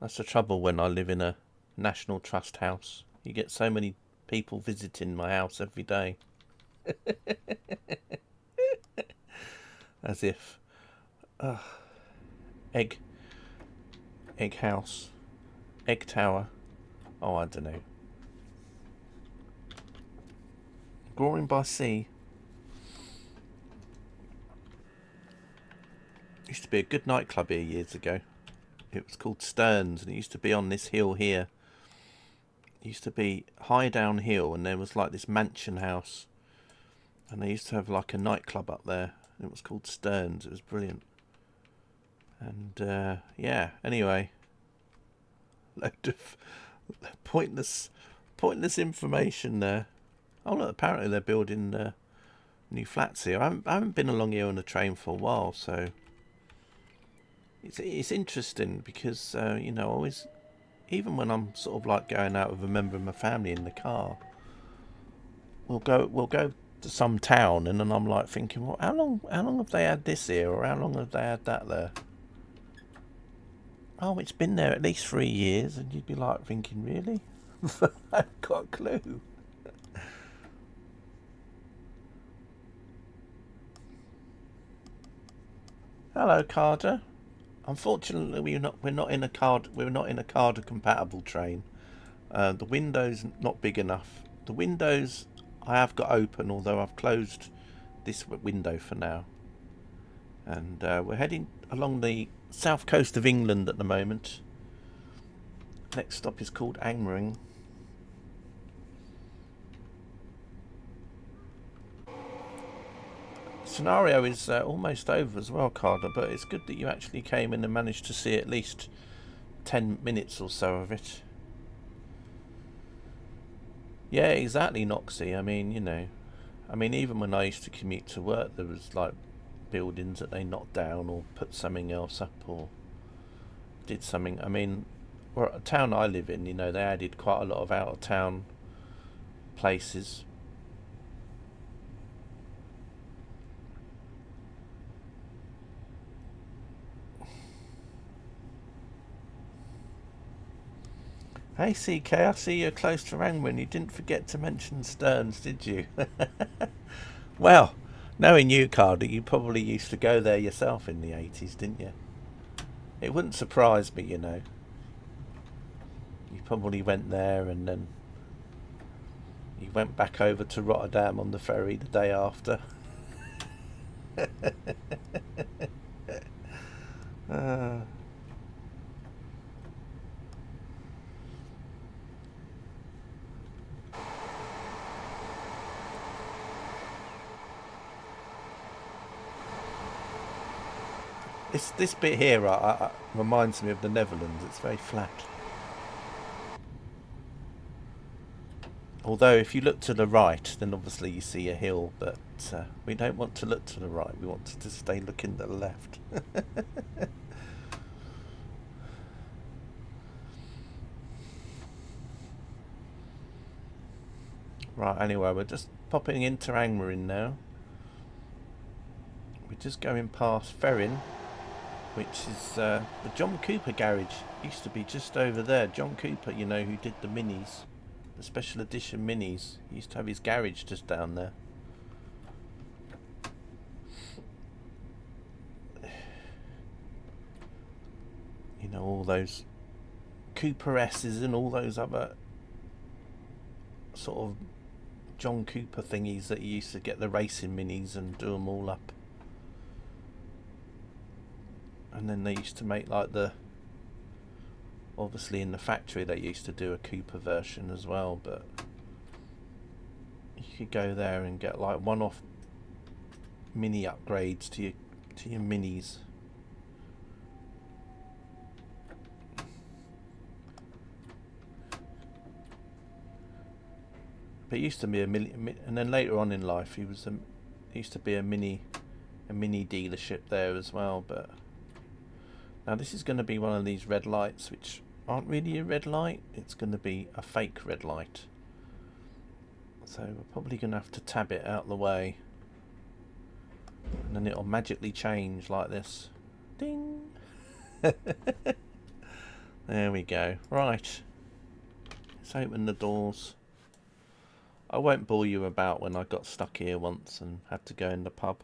That's the trouble when I live in a National Trust house. You get so many people visiting my house every day. As if egg house, egg tower. Oh, I don't know. Goring by Sea. Used to be a good nightclub here years ago. It was called Stearns, and it used to be on this hill here. It used to be high downhill, and there was like this mansion house, and they used to have like a nightclub up there. It was called Stearns. It was brilliant. And yeah, anyway, load of pointless information there. Oh look, apparently they're building new flats here. I haven't been along here on a train for a while, so it's interesting because you know, always, even when I'm sort of like going out with a member of my family in the car, we'll go to some town, and then I'm like thinking, well, how long have they had this here, or how long have they had that there? Oh, it's been there at least 3 years, and you'd be like thinking, really? I haven't got a clue. Hello, Carter. Unfortunately, we're not in a Carter compatible train. The window's not big enough. The windows I have got open, although I've closed this window for now. And we're heading along the south coast of England at the moment. Next stop is called Angmering. Scenario is almost over as well, Carter, but it's good that you actually came in and managed to see at least 10 minutes or so of it. Yeah, exactly, Noxie. I mean, you know, even when I used to commute to work, there was like buildings that they knocked down or put something else up or did something. I mean, where a town I live in, you know, they added quite a lot of out of town places. Hey CK, I see you're close to Rangman. You didn't forget to mention Stearns, did you? Well, knowing you, Cardi, you probably used to go there yourself in the 80s, didn't you? It wouldn't surprise me, you know. You probably went there and then you went back over to Rotterdam on the ferry the day after. uh, this bit here reminds me of the Netherlands. It's very flat. Although if you look to the right, then obviously you see a hill, but we don't want to look to the right. We want to stay looking to the left. Right, anyway, we're just popping into Angmering now. We're just going past Ferrin, which is the John Cooper garage. Used to be just over there. John Cooper, you know, who did the minis, the special edition minis. He used to have his garage just down there. You know, all those Cooper S's and all those other sort of John Cooper thingies that he used to get the racing minis and do them all up. And then they used to make like obviously in the factory they used to do a Cooper version as well, but you could go there and get like one-off mini upgrades to your minis. But it used to be a million, and then later on in life, it used to be a mini dealership there as well. But now this is going to be one of these red lights, which aren't really a red light. It's going to be a fake red light. So we're probably going to have to tab it out the way, and then it'll magically change like this. Ding. There we go. Right. Let's open the doors. I won't bore you about when I got stuck here once and had to go in the pub,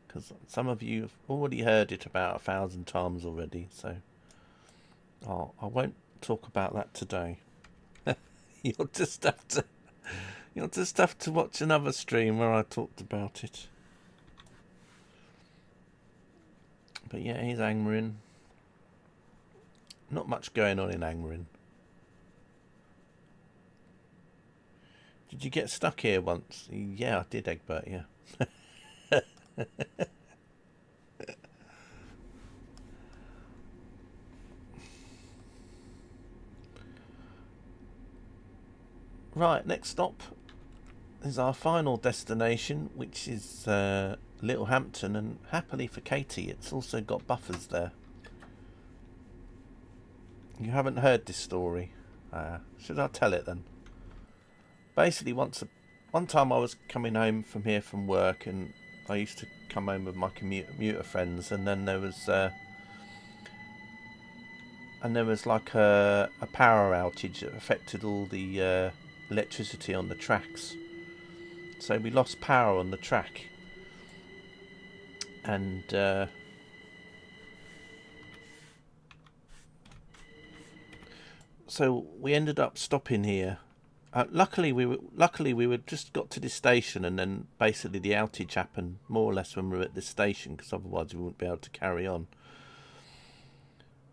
because some of you have already heard it about 1,000 times already, so I won't talk about that today. You'll just have to watch another stream where I talked about it. But yeah, here's Angmering. Not much going on in Angmering. Did you get stuck here once? Yeah, I did, Egbert, yeah. Right, next stop is our final destination, which is Littlehampton, and happily for Katie, it's also got buffers there. You haven't heard this story. Should I tell it then? Basically, one time I was coming home from here from work, and I used to come home with my commuter friends, and then there was like a power outage that affected all the electricity on the tracks. So we lost power on the track, and so we ended up stopping here. Luckily we were just got to this station, and then basically the outage happened more or less when we were at this station, because otherwise we wouldn't be able to carry on.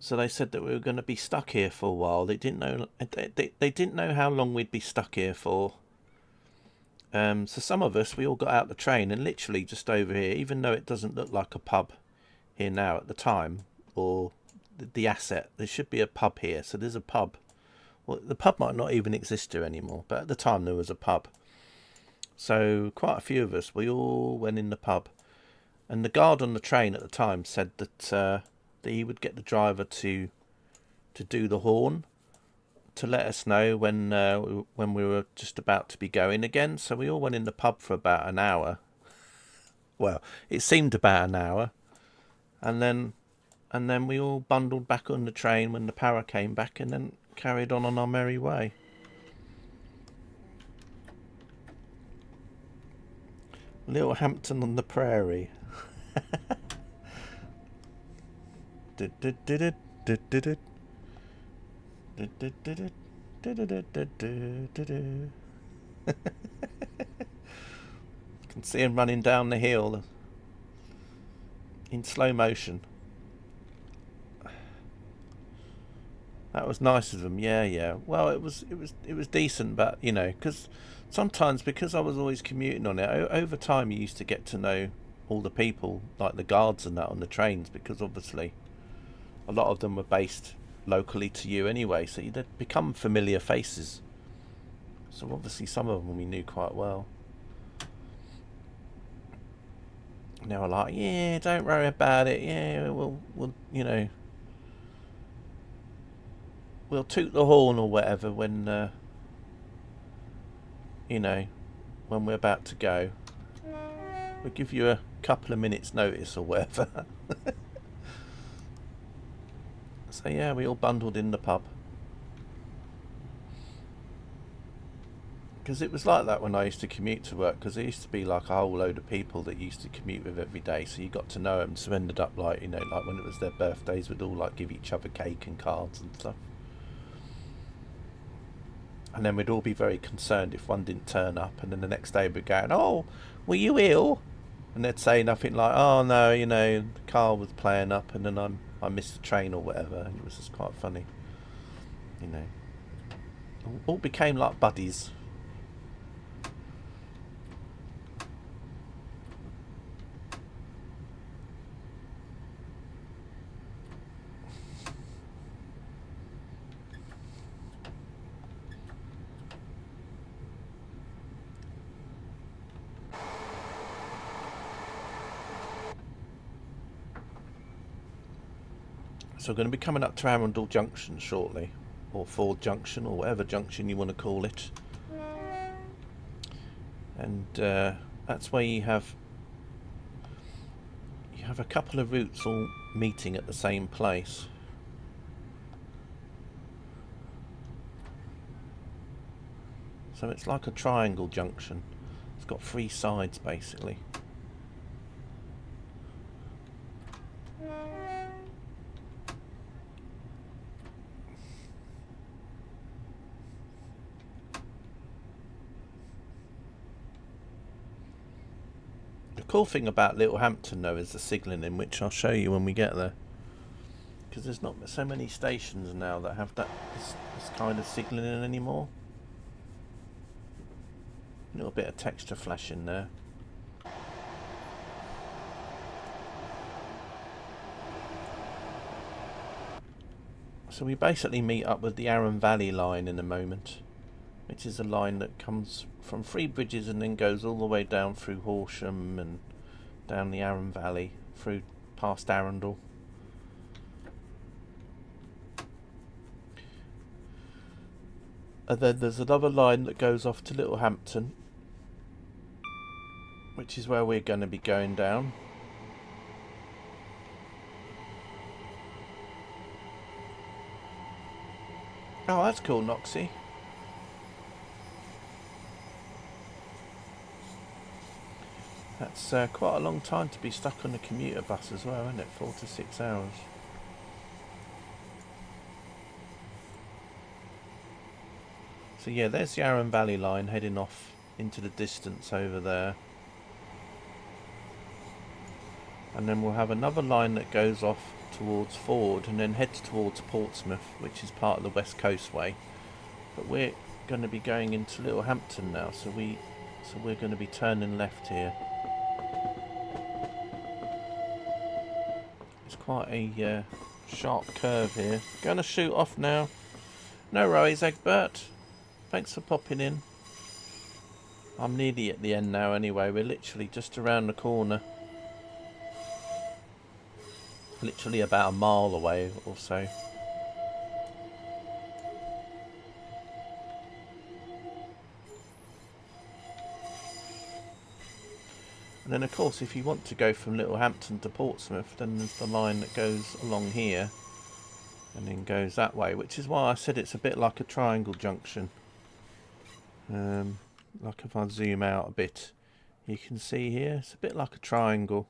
So they said that we were going to be stuck here for a while. They didn't know how long we'd be stuck here for. So some of us, we all got out the train, and literally just over here, even though it doesn't look like a pub here now at the time, or the asset, there should be a pub here. So there's a pub. Well, the pub might not even exist here anymore, but at the time there was a pub. So quite a few of us, we all went in the pub. And the guard on the train at the time said that he would get the driver to do the horn to let us know when we were just about to be going again. So we all went in the pub for about an hour. Well, it seemed about an hour. And then we all bundled back on the train when the power came back, and then carried on our merry way. Littlehampton on the prairie. Can see him running down the hill in slow motion. That was nice of them. Yeah. Well, it was decent, but you know, because sometimes, because I was always commuting on it, over time you used to get to know all the people, like the guards and that on the trains, because obviously a lot of them were based locally to you anyway, so you'd become familiar faces. So obviously some of them we knew quite well. And they were like, yeah, don't worry about it. Yeah, we'll you know, we'll toot the horn or whatever when, you know, when we're about to go. We'll give you a couple of minutes notice or whatever. So yeah, we all bundled in the pub. Because it was like that when I used to commute to work, because there used to be like a whole load of people that used to commute with every day, so you got to know them. So ended up like, you know, like when it was their birthdays, we'd all like give each other cake and cards and stuff. And then we'd all be very concerned if one didn't turn up, and then the next day we'd go, oh, were you ill? And they'd say nothing like, oh no, you know, the car was playing up and then I missed the train or whatever. And it was just quite funny, you know. All became like buddies. So we're going to be coming up to Arundel Junction shortly, or Ford Junction, or whatever junction you want to call it. And that's where you have a couple of routes all meeting at the same place. So it's like a triangle junction. It's got 3 sides basically. The cool thing about Littlehampton though is the signalling, which I'll show you when we get there. Because there's not so many stations now that have this kind of signalling anymore. A little bit of texture flash in there. So we basically meet up with the Arun Valley line in a moment, which is a line that comes from Three Bridges and then goes all the way down through Horsham and down the Arun Valley through past Arundel. And then there's another line that goes off to Littlehampton, which is where we're going to be going down. Oh, that's cool, Noxie. That's quite a long time to be stuck on a commuter bus as well, isn't it? 4 to 6 hours. So yeah, there's the Arun Valley line heading off into the distance over there. And then we'll have another line that goes off towards Ford and then heads towards Portsmouth, which is part of the West Coast Way. But we're going to be going into Littlehampton now, so we're going to be turning left here. It's quite a sharp curve here. Going to shoot off now. No worries, Egbert. Thanks for popping in. I'm nearly at the end now anyway. We're literally just around the corner. Literally about a mile away or so. And then of course if you want to go from Littlehampton to Portsmouth, then there's the line that goes along here and then goes that way, which is why I said it's a bit like a triangle junction. Like if I zoom out a bit, you can see here it's a bit like a triangle,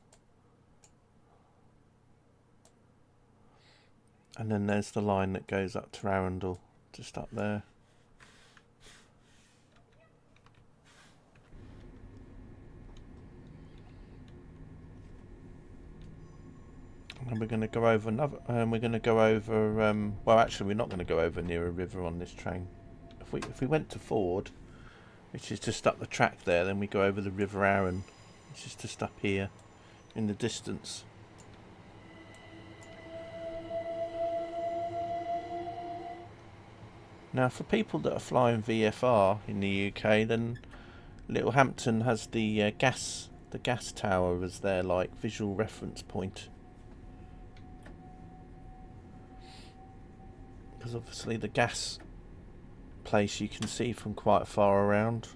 and then there's the line that goes up to Arundel, just up there. And we're going to go over another. We're going to go over. Well, actually, we're not going to go over near a river on this train. If we went to Ford, which is just up the track there, then we go over the River Arun, which is just up here in the distance. Now, for people that are flying VFR in the UK, then Littlehampton has the gas tower as their like visual reference point. Because obviously the gas place you can see from quite far around,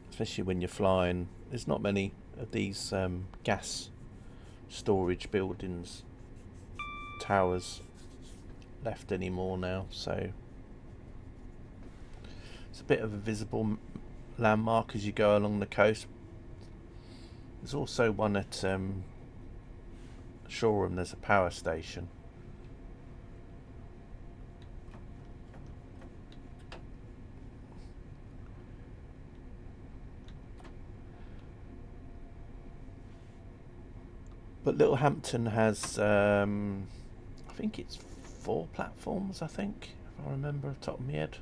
especially when you're flying. There's not many of these gas storage buildings, towers left anymore now, so it's a bit of a visible landmark as you go along the coast. There's also one at Shoreham. There's a power station. But Littlehampton has, I think it's 4 platforms, I think, if I remember off the top of my head.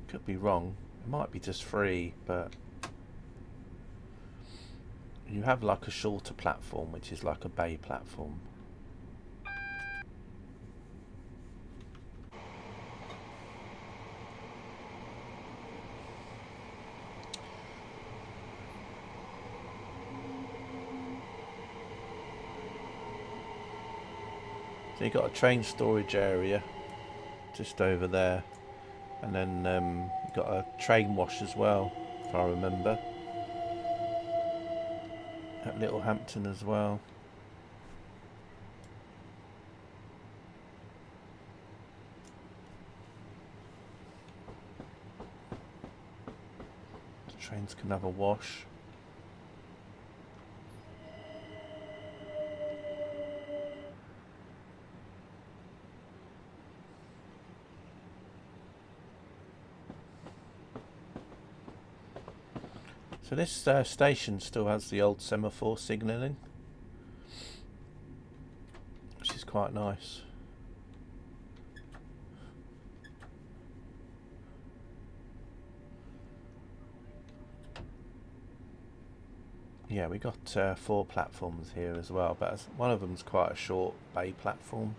Could be wrong. It might be just 3, but you have like a shorter platform, which is like a bay platform. So you've got a train storage area just over there, and then you've got a train wash as well, if I remember, at Littlehampton as well. The trains can have a wash. So this station still has the old semaphore signalling, which is quite nice. Yeah, we got 4 platforms here as well, but one of them's quite a short bay platform.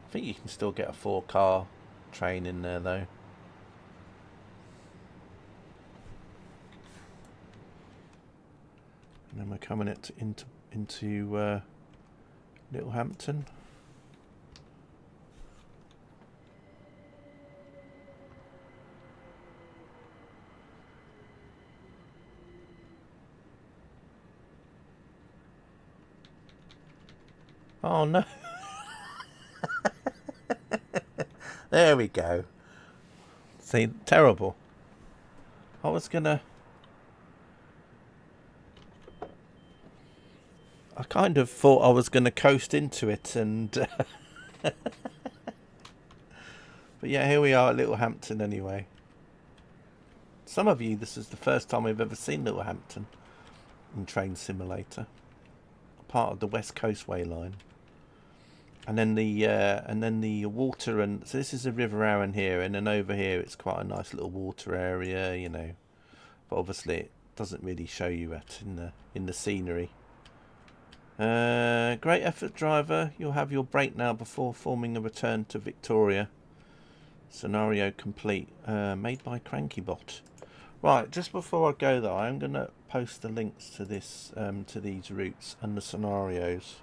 I think you can still get a 4-car train in there though. And then we're coming into Littlehampton. Oh no. There we go. See, terrible. I kind of thought I was gonna coast into it, and but yeah, here we are at Littlehampton anyway. Some of you, this is the first time we've ever seen Littlehampton in Train Simulator. Part of the West Coastway line. And then the water, and so this is the River Arun here, and then over here it's quite a nice little water area, you know. But obviously it doesn't really show you that in the scenery. Great effort, driver. You'll have your break now before forming a return to Victoria. Scenario complete. Made by Crankybot. Right, just before I go though, I'm going to post the links to this, to these routes and the scenarios.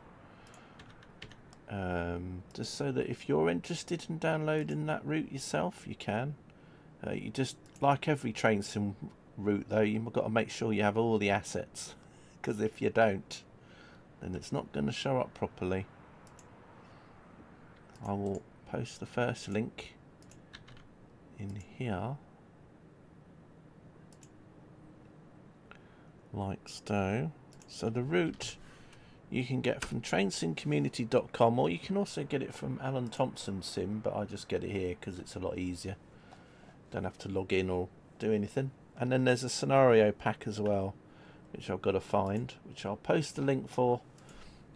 Just so that if you're interested in downloading that route yourself, you can. You just, like every train sim route though, you've got to make sure you have all the assets. Because if you don't, then it's not going to show up properly. I will post the first link in here, like so. So the route you can get from trainsimcommunity.com, or you can also get it from Alan Thompson's sim, but I just get it here because it's a lot easier. Don't have to log in or do anything. And then there's a scenario pack as well, which I've got to find, which I'll post the link for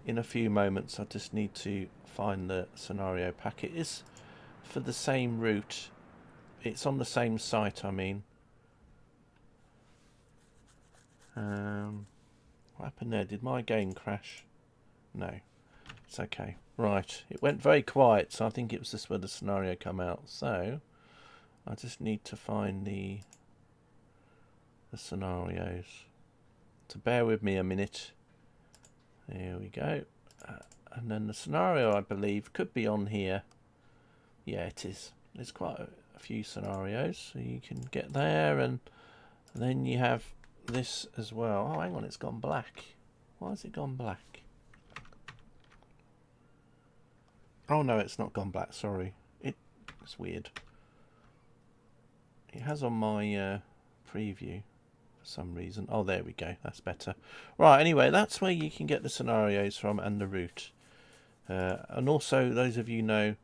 in a few moments. I just need to find the scenario pack. It is for the same route. It's on the same site, I mean. What happened there? Did my game crash? No. It's okay. Right. It went very quiet, so I think it was just where the scenario come out. So I just need to find the scenarios. So bear with me a minute. There we go. And then the scenario, I believe, could be on here. Yeah, it is. There's quite a few scenarios, so you can get there, and then you have this as well. Oh, hang on, it's gone black. Why has it gone black? Oh no, it's not gone black. Sorry, it's weird. It has on my preview for some reason. Oh, there we go. That's better. Right. Anyway, that's where you can get the scenarios from and the route. And also, those of you know,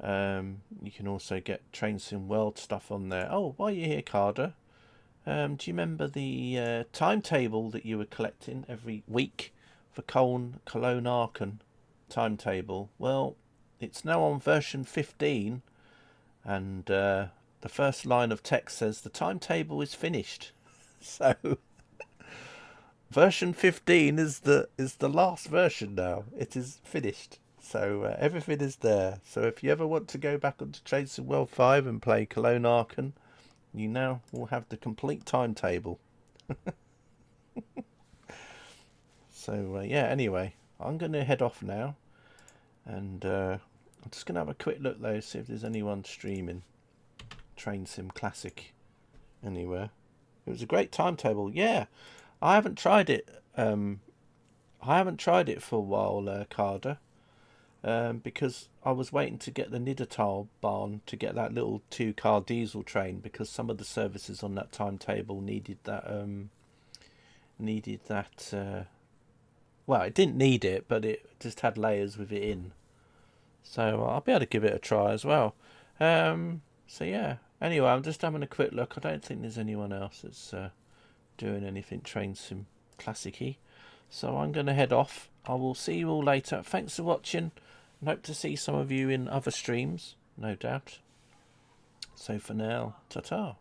you can also get Train Sim World stuff on there. Oh, while you're here, Carter, do you remember the timetable that you were collecting every week for Cologne Aachen timetable? Well, it's now on version 15, and the first line of text says the timetable is finished. So version 15 is the last version now. It is finished. So everything is there. So if you ever want to go back onto Train Sim World 5 and play Cologne Aachen, you now will have the complete timetable. So yeah, anyway, I'm going to head off now, and I'm just going to have a quick look though, see if there's anyone streaming Train Sim Classic anywhere. It was a great timetable. Yeah, I haven't tried it. I haven't tried it for a while, Carter, because I was waiting to get the Niedertal barn to get that little 2-car diesel train, because some of the services on that timetable needed that. Well, it didn't need it, but it just had layers with it in. So I'll be able to give it a try as well. So yeah. Anyway, I'm just having a quick look. I don't think there's anyone else that's doing anything Train Sim Classic-y. So I'm going to head off. I will see you all later. Thanks for watching, and hope to see some of you in other streams, no doubt. So for now, ta-ta.